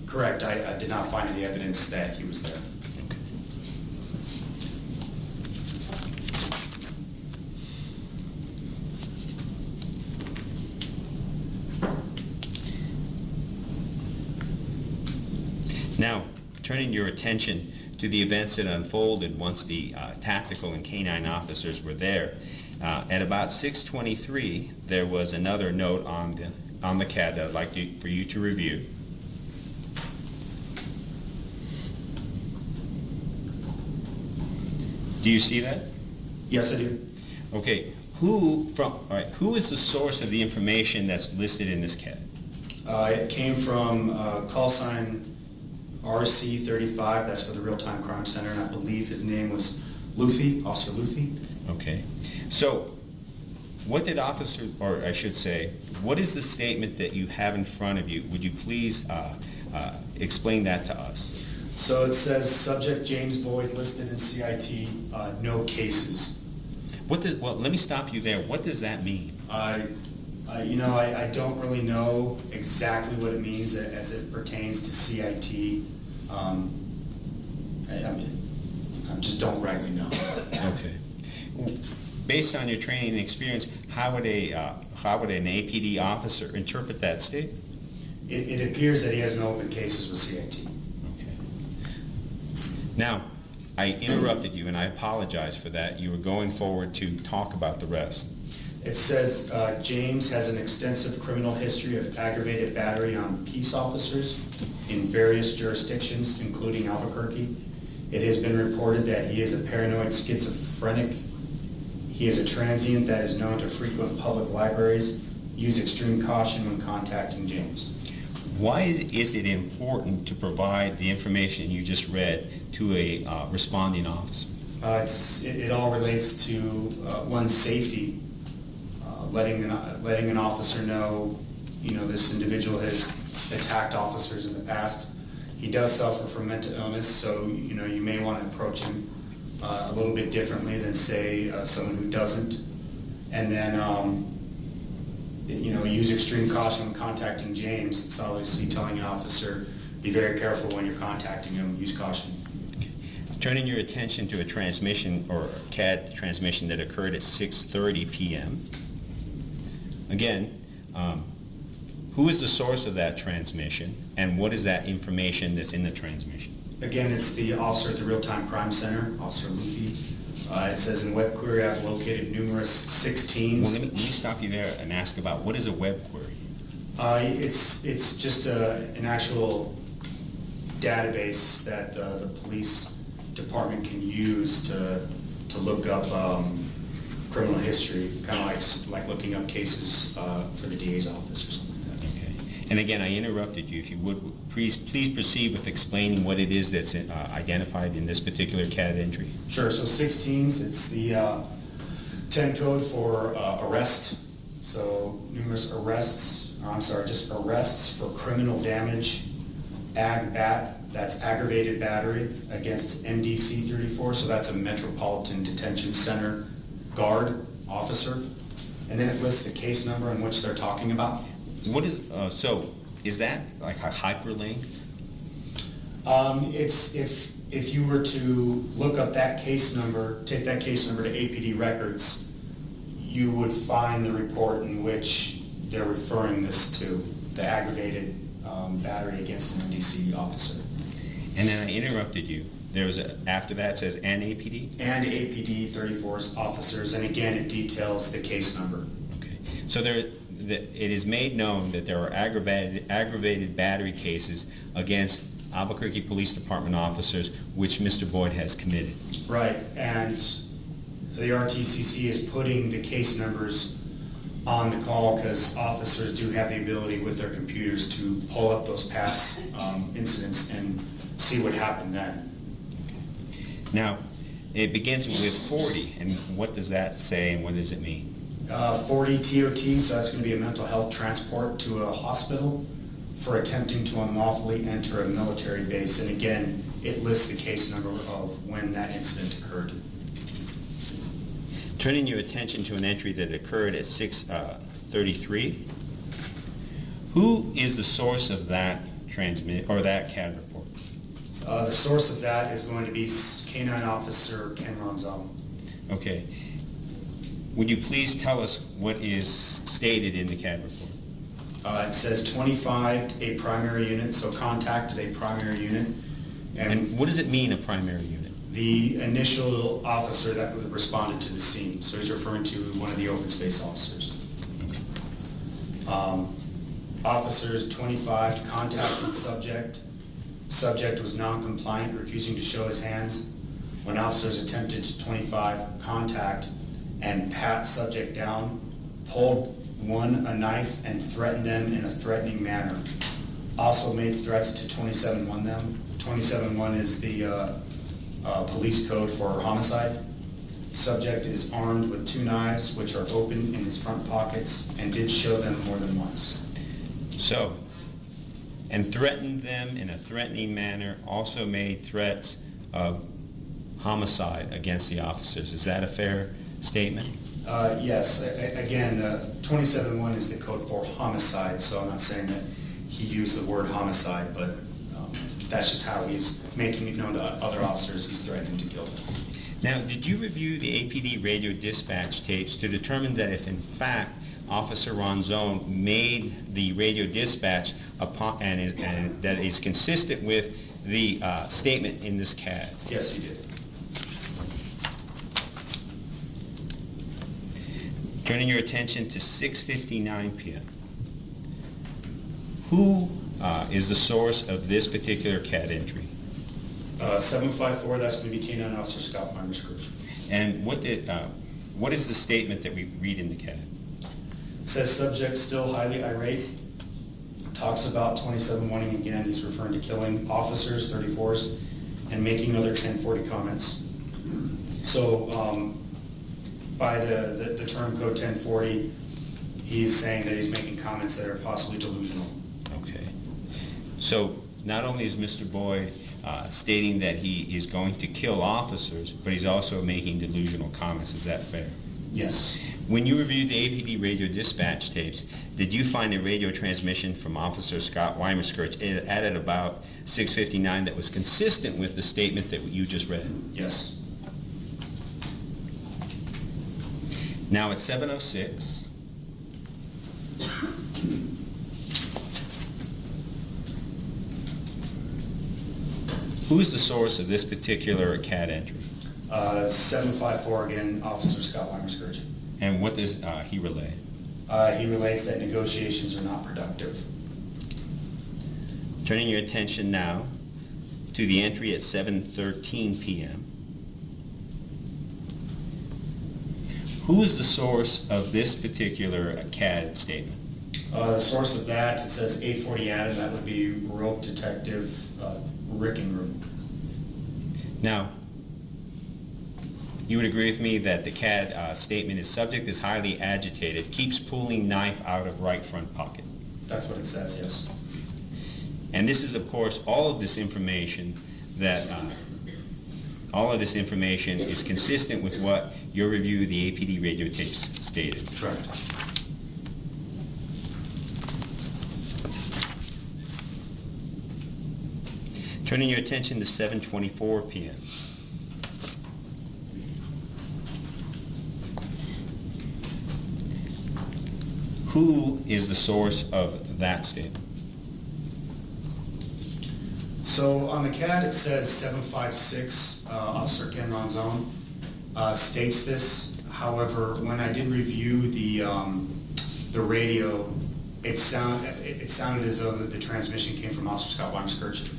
Correct. I did not find any evidence that he was there. Okay. Now, turning your attention to the events that unfolded once the tactical and K-9 officers were there, At about 6:23, there was another note on the CAD that I'd like for you to review. Do you see that? Yes, I do. Okay. Who is the source of the information that's listed in this CAD? It came from call sign RC35, that's for the Real-Time Crime Center, and I believe his name was Luthi, Officer Luthi. Okay. So, what did Officer, or I should say, what is the statement that you have in front of you? Would you please explain that to us? So it says, subject James Boyd listed in CIT, no cases. Well, let me stop you there. What does that mean? I don't really know exactly what it means as it pertains to CIT. I just don't rightly know. Okay. Based on your training and experience, how would an APD officer interpret that statement? It appears that he has no open cases with CIT. Okay. Now, I interrupted you, and I apologize for that. You were going forward to talk about the rest. It says James has an extensive criminal history of aggravated battery on peace officers in various jurisdictions, including Albuquerque. It has been reported that he is a paranoid schizophrenic. He is a transient that is known to frequent public libraries. Use extreme caution when contacting James. Why is it important to provide the information you just read to a responding officer? It all relates to one's safety. Letting an officer know, this individual has attacked officers in the past. He does suffer from mental illness, so you may want to approach him a little bit differently than, say, someone who doesn't. And then, use extreme caution when contacting James. It's obviously telling an officer, be very careful when you're contacting him. Use caution. Okay. Turning your attention to a transmission or a CAD transmission that occurred at 6:30 p.m. Again, who is the source of that transmission, and what is that information that's in the transmission? Again, it's the officer at the Real-Time Crime Center, Officer Luthi. It says in web query I've located numerous 16s. Well, let me stop you there and ask about what is a web query? It's just an actual database that the police department can use to look up criminal history, kind of like looking up cases for the DA's office or something like that. Okay. And again, I interrupted you. If you would, please proceed with explaining what it is that's identified in this particular CAD entry. Sure. So 16s, it's the 10 code for arrest. So numerous just arrests for criminal damage, that's aggravated battery against MDC 34. So that's a Metropolitan Detention Center guard officer, and then it lists the case number in which they're talking about. What is is that like a hyperlink? It's if you were to look up that case number, take that case number to APD records, you would find the report in which they're referring this to, the aggravated battery against an MDC officer. And then I interrupted you. After that it says and APD? And APD 34's officers, and again, it details the case number. Okay. So it is made known that there are aggravated battery cases against Albuquerque Police Department officers which Mr. Boyd has committed. Right, and the RTCC is putting the case numbers on the call because officers do have the ability with their computers to pull up those past incidents and see what happened then. Now, it begins with 40, and what does that say and what does it mean? 40 TOT, so that's going to be a mental health transport to a hospital for attempting to unlawfully enter a military base. And again, it lists the case number of when that incident occurred. Turning your attention to an entry that occurred at 6:33, who is the source of that that CAD report? The source of that is going to be K-9 Officer Ken Ronzal. Okay. Would you please tell us what is stated in the CAD report? It says 25, a primary unit, so contacted a primary unit. And what does it mean, a primary unit? The initial officer that responded to the scene, so he's referring to one of the open space officers. Officers 25 contacted subject. Subject was non-compliant, refusing to show his hands. When officers attempted to 25 contact and pat subject down, pulled one a knife and threatened them in a threatening manner. Also made threats to 27-1 them. 27-1 is the police code for homicide. Subject is armed with 2 knives, which are open in his front pockets, and did show them more than once. So, and threatened them in a threatening manner, also made threats of homicide against the officers. Is that a fair statement? Yes. Again, 27-1 is the code for homicide, so I'm not saying that he used the word homicide, but that's just how he's making it known to other officers he's threatening to kill them. Now, did you review the APD radio dispatch tapes to determine that if in fact Officer Ronzone made the radio dispatch upon, and that is consistent with the statement in this CAD? Yes, he did. Turning your attention to 6:59 p.m. Who is the source of this particular CAD entry? 754, that's going to be K9 Officer Scott Weimer's. And what is the statement that we read in the CAD? Says subject still highly irate. Talks about 27-1ing again. He's referring to killing officers, 34s, and making other 1040 comments. So by the term code 1040, he's saying that he's making comments that are possibly delusional. Okay. So not only is Mr. Boyd stating that he is going to kill officers, but he's also making delusional comments. Is that fair? Yes. When you reviewed the APD radio dispatch tapes, did you find a radio transmission from Officer Scott Weimerskirch at about 6:59 that was consistent with the statement that you just read? Yes. Now it's 7:06. Who is the source of this particular CAD entry? 754 again, Officer Scott Weimerskirch. And what does he relay? He relates that negotiations are not productive. Turning your attention now to the entry at 7:13 p.m. Who is the source of this particular CAD statement? The source of that, it says 840 Adam, that would be rope detective Rick Ingram. Now, you would agree with me that the CAD statement is subject is highly agitated, keeps pulling knife out of right front pocket. That's what it says, yes. And this is, of course, all of this information that, all of this information is consistent with what your review of the APD radio tapes stated. Correct. Turning your attention to 7:24 p.m. Who is the source of that statement? So on the CAD it says 756, Officer Ken Ronzone states this. However, when I did review the radio, it sounded as though the transmission came from Officer Scott Weimerskirch.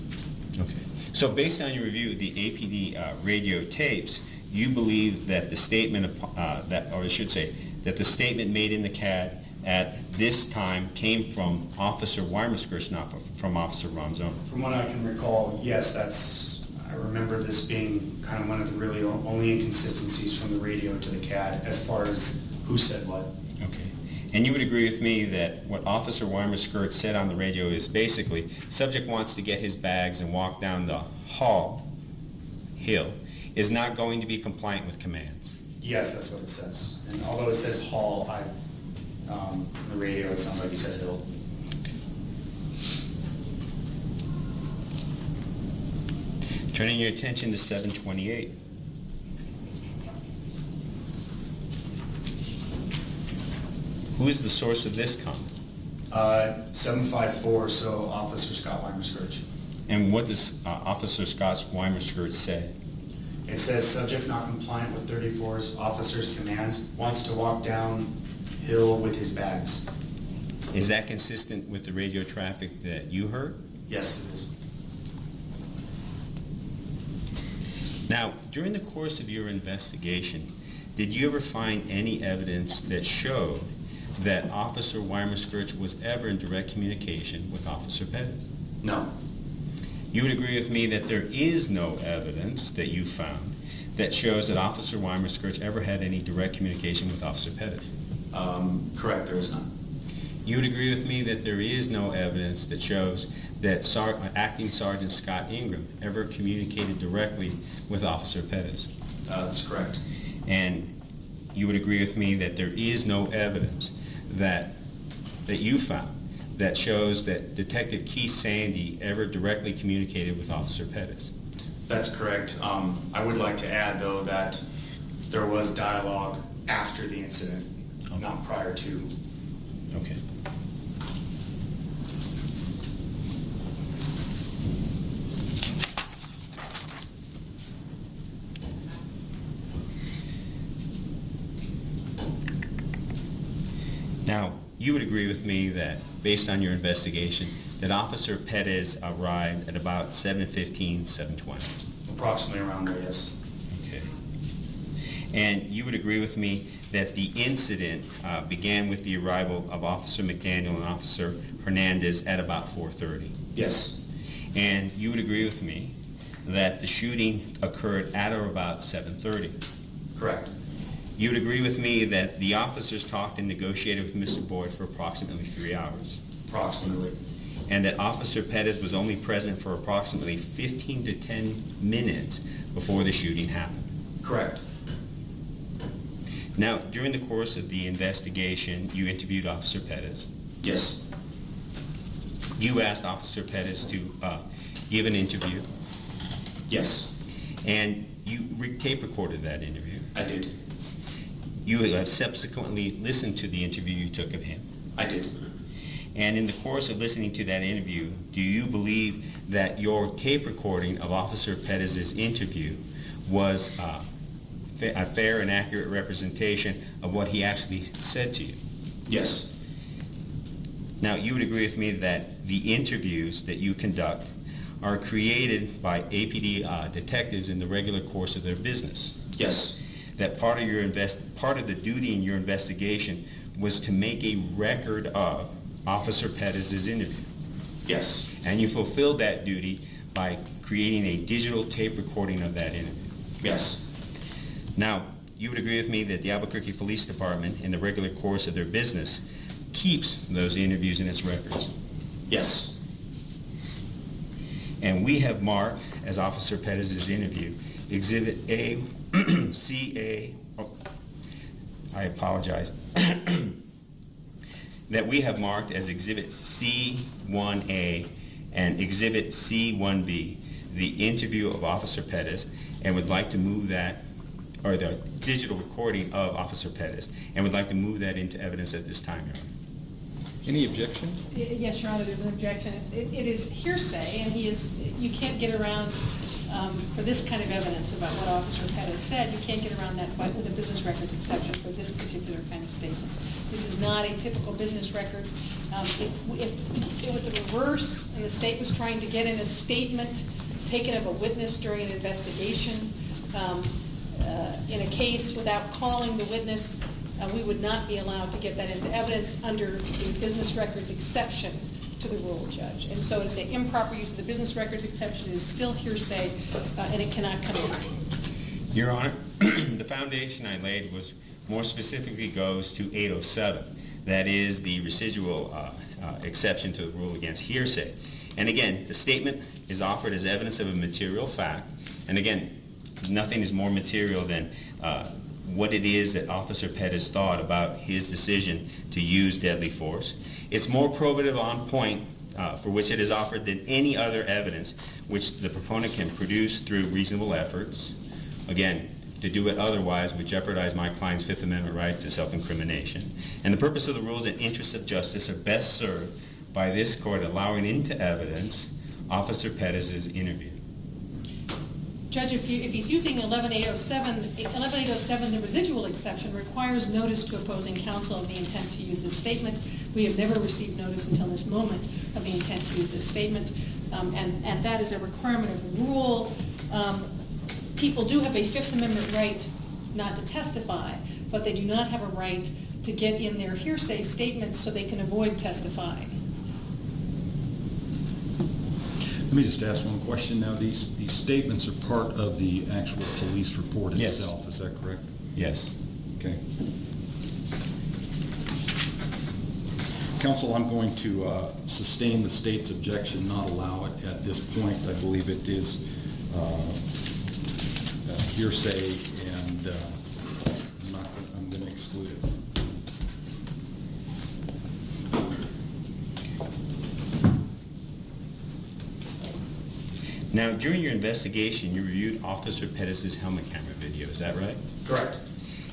Okay. So based on your review of the APD radio tapes, you believe that the statement, that the statement made in the CAD at this time came from Officer Weimerskirch, not from Officer Ronzone? From what I can recall, yes, I remember this being kind of one of the really only inconsistencies from the radio to the CAD as far as who said what. Okay. And you would agree with me that what Officer Weimerskirch said on the radio is basically, subject wants to get his bags and walk down the hill, is not going to be compliant with commands? Yes, that's what it says. And although it says hall, the radio, it sounds like he says hill. Okay. Turning your attention to 7:28. Who is the source of this comment? 754, so Officer Scott Weimerskirch. And what does Officer Scott Weimerskirch say? It says subject not compliant with 34's officer's commands, wants to walk downhill with his bags. Is that consistent with the radio traffic that you heard? Yes, it is. Now, during the course of your investigation, did you ever find any evidence that showed that Officer Weimer-Skirch was ever in direct communication with Officer Pettis? No. You would agree with me that there is no evidence that you found that shows that Officer Weimer-Skirch ever had any direct communication with Officer Pettis? Correct, there is none. You would agree with me that there is no evidence that shows that Acting Sergeant Scott Ingram ever communicated directly with Officer Pettis? That's correct. And you would agree with me that there is no evidence that you found that shows that Detective Keith Sandy ever directly communicated with Officer Pettis? That's correct. I would like to add, though, that there was dialogue after the incident, not prior to. Okay. Now, you would agree with me that, based on your investigation, that Officer Pettis arrived at about 7:15, 7:20? Approximately around there, yes. Okay. And you would agree with me that the incident began with the arrival of Officer McDaniel and Officer Hernandez at about 4:30? Yes. And you would agree with me that the shooting occurred at or about 7:30? Correct. You would agree with me that the officers talked and negotiated with Mr. Boyd for approximately 3 hours? Approximately. And that Officer Pettis was only present for approximately 15 to 10 minutes before the shooting happened? Correct. Now, during the course of the investigation, you interviewed Officer Pettis. Yes. You asked Officer Pettis to give an interview, Yes. and you tape recorded that interview. I did. You have subsequently listened to the interview you took of him. I did. And in the course of listening to that interview, do you believe that your tape recording of Officer Pettis' interview was a fair and accurate representation of what he actually said to you? Yes. Now, you would agree with me that the interviews that you conduct are created by APD detectives in the regular course of their business? Yes. That part of the duty in your investigation was to make a record of Officer Pettis' interview? Yes. And you fulfilled that duty by creating a digital tape recording of that interview? Yes. Now, you would agree with me that the Albuquerque Police Department, in the regular course of their business, keeps those interviews in its records? Yes. And we have marked, as Officer Pettis' interview, Exhibit A, CA, I apologize, that we have marked as Exhibits C1A and Exhibit C1B, the interview of Officer Pettis, and would like to move that, or the digital recording of Officer Pettis, and would like to move that into evidence at this time, Your Honor. Any objection? Yes, Your Honor, there's an objection. It is hearsay, and you can't get around, for this kind of evidence about what Officer Pettis said, you can't get around that with a business records exception for this particular kind of statement. This is not a typical business record. If it was the reverse, and the state was trying to get in a statement taken of a witness during an investigation in a case without calling the witness, we would not be allowed to get that into evidence under the business records exception to the rule, Judge. And so it's an improper use of the business records exception. It is still hearsay, and it cannot come in. Your Honor, the foundation I laid was more specifically goes to 807. That is the residual exception to the rule against hearsay. And again, the statement is offered as evidence of a material fact. And again, nothing is more material than what it is that Officer Pettis thought about his decision to use deadly force. It's more probative on point for which it is offered than any other evidence which the proponent can produce through reasonable efforts. Again, to do it otherwise would jeopardize my client's Fifth Amendment right to self-incrimination. And the purpose of the rules and interests of justice are best served by this court allowing into evidence Officer Pettis' interview. Judge, if he's using 11807, the residual exception requires notice to opposing counsel of the intent to use this statement. We have never received notice until this moment of the intent to use this statement, and that is a requirement of the rule. People do have a Fifth Amendment right not to testify, but they do not have a right to get in their hearsay statements so they can avoid testifying. Let me just ask one question now. These statements are part of the actual police report Yes. itself, is that correct? Yes. Okay. Counsel, I'm going to sustain the state's objection, not allow it at this point. I believe it is hearsay, and I'm going to exclude it. Now, during your investigation, you reviewed Officer Pettis' helmet camera video, is that right? Correct.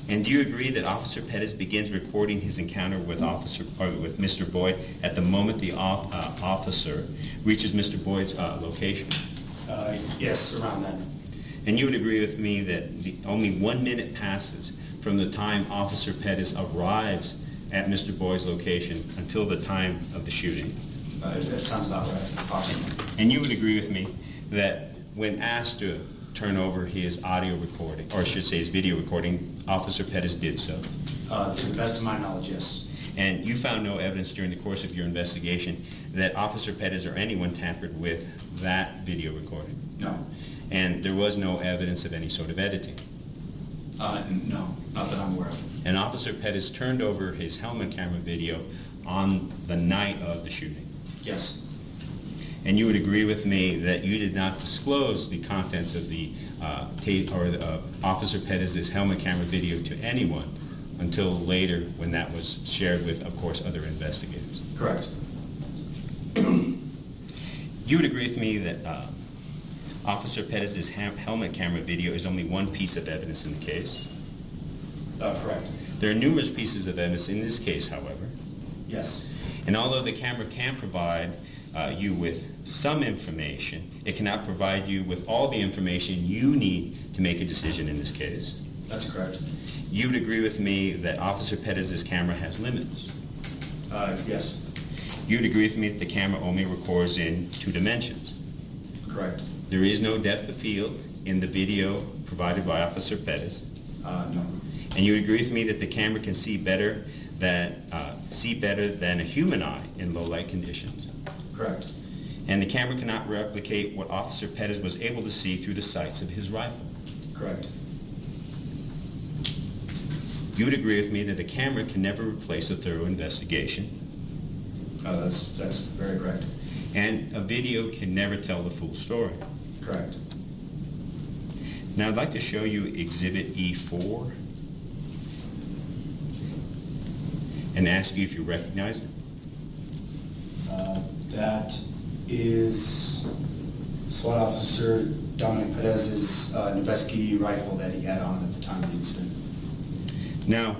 And do you agree that Officer Pettis begins recording his encounter with with Mr. Boyd at the moment the officer reaches Mr. Boyd's location? Yes, around then. And you would agree with me that only 1 minute passes from the time Officer Pettis arrives at Mr. Boyd's location until the time of the shooting? That sounds about right, approximately. And you would agree with me that when asked to turn over his audio recording, or I should say his video recording, Officer Pettis did so? To the best of my knowledge, yes. And you found no evidence during the course of your investigation that Officer Pettis or anyone tampered with that video recording? No. And there was no evidence of any sort of editing? No, not that I'm aware of. And Officer Pettis turned over his helmet camera video on the night of the shooting? Yes. And you would agree with me that you did not disclose the contents of the Officer Pettis' helmet camera video to anyone until later, when that was shared with, of course, other investigators? Correct. You would agree with me that Officer Pettis' helmet camera video is only one piece of evidence in the case? Correct. There are numerous pieces of evidence in this case, however. Yes. And although the camera can provide you with some information, it cannot provide you with all the information you need to make a decision in this case. That's correct. You would agree with me that Officer Pettis' camera has limits? Yes. You would agree with me that the camera only records in 2 dimensions? Correct. There is no depth of field in the video provided by Officer Pettis? No. And you would agree with me that the camera can see better than a human eye in low light conditions? Correct. And the camera cannot replicate what Officer Pettis was able to see through the sights of his rifle? Correct. You would agree with me that a camera can never replace a thorough investigation? That's very correct. And a video can never tell the full story? Correct. Now I'd like to show you Exhibit E4 and ask you if you recognize it. That is SWAT Officer Dominic Perez's Noveski rifle that he had on at the time of the incident. Now,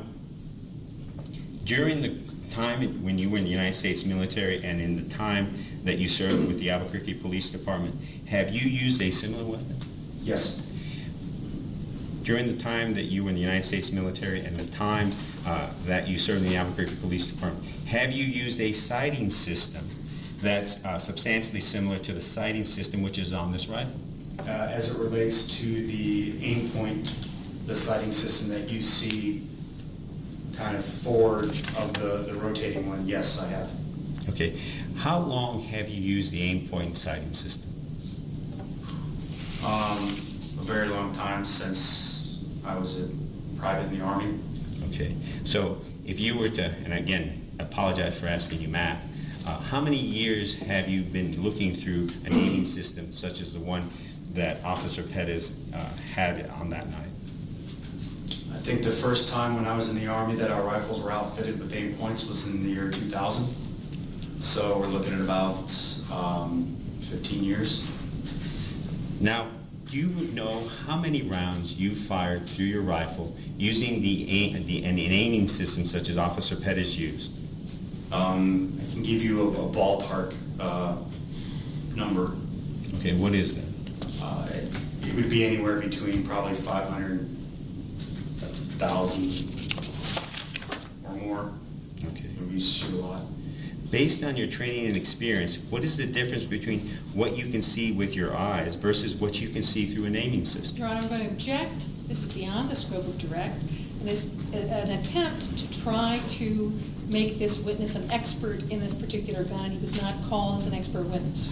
during the time when you were in the United States military and in the time that you served with the Albuquerque Police Department, have you used a similar weapon? Yes. During the time that you were in the United States military and the time that you served in the Albuquerque Police Department, have you used a sighting system that's substantially similar to the sighting system which is on this rifle? As it relates to the aim point, the sighting system that you see kind of forward of the rotating one, yes, I have. Okay. How long have you used the aim point sighting system? A very long time, since I was a private in the Army. Okay. So if you were to, and again, I apologize for asking you math, how many years have you been looking through an aiming system such as the one that Officer Pettis had on that night? I think the first time when I was in the Army that our rifles were outfitted with aim points was in the year 2000. So we're looking at about 15 years. Now, do you know how many rounds you fired through your rifle using an aiming system such as Officer Pettis used? I can give you a ballpark number. Okay, what is that? It would be anywhere between probably 500,000 or more. Okay. We shoot a lot. Based on your training and experience, what is the difference between what you can see with your eyes versus what you can see through a naming system? Your Honor, I'm going to object. This is beyond the scope of direct, and is an attempt to try to make this witness an expert in this particular gun, and he was not called as an expert witness.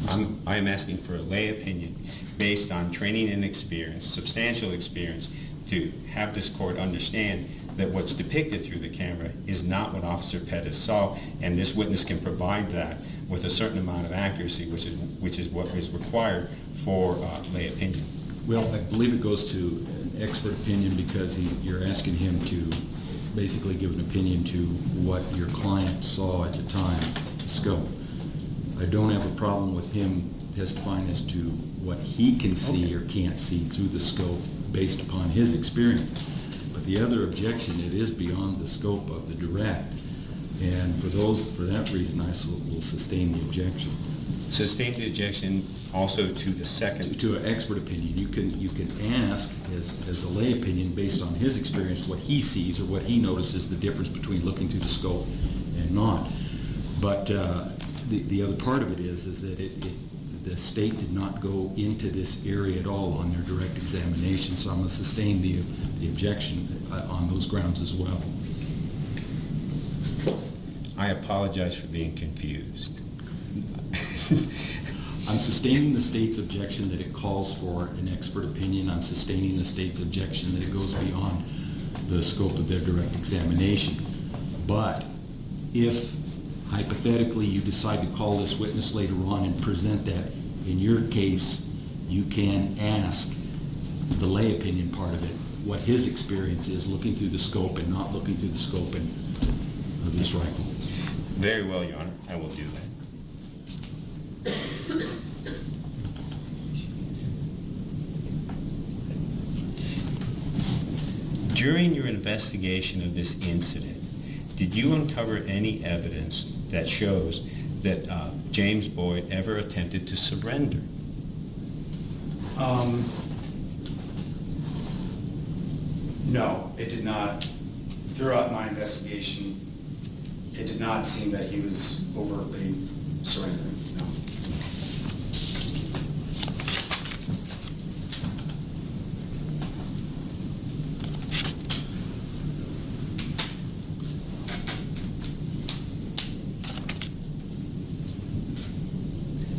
I am asking for a lay opinion based on training and experience, substantial experience, to have this court understand that what's depicted through the camera is not what Officer Pettis saw, and this witness can provide that with a certain amount of accuracy, which is what is required for lay opinion. Well, I believe it goes to an expert opinion because you're asking him to basically give an opinion to what your client saw at the time, the scope. I don't have a problem with him testifying as to what he can see or can't see through the scope based upon his experience. But the other objection, it is beyond the scope of the direct. And for that reason, I will sustain the objection. Sustain the objection also to the second. To an expert opinion. You can ask as a lay opinion based on his experience what he sees or what he notices the difference between looking through the scope and not. But the other part of it is that the state did not go into this area at all on their direct examination, so I'm going to sustain the objection on those grounds as well. I apologize for being confused. I'm sustaining the state's objection that it calls for an expert opinion. I'm sustaining the state's objection that it goes beyond the scope of their direct examination. But if hypothetically you decide to call this witness later on and present that, in your case, you can ask the lay opinion part of it, what his experience is looking through the scope and not looking through the scope of this rifle. Very well, Your Honor. I will do that. During your investigation of this incident, did you uncover any evidence that shows that James Boyd ever attempted to surrender? No, it did not. Throughout my investigation, it did not seem that he was overtly surrendering, no.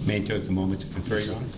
May I take a moment to confer, Your Honor?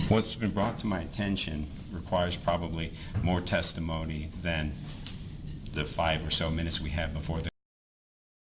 What's been brought to my attention requires probably more testimony than the 5 or so minutes we had before the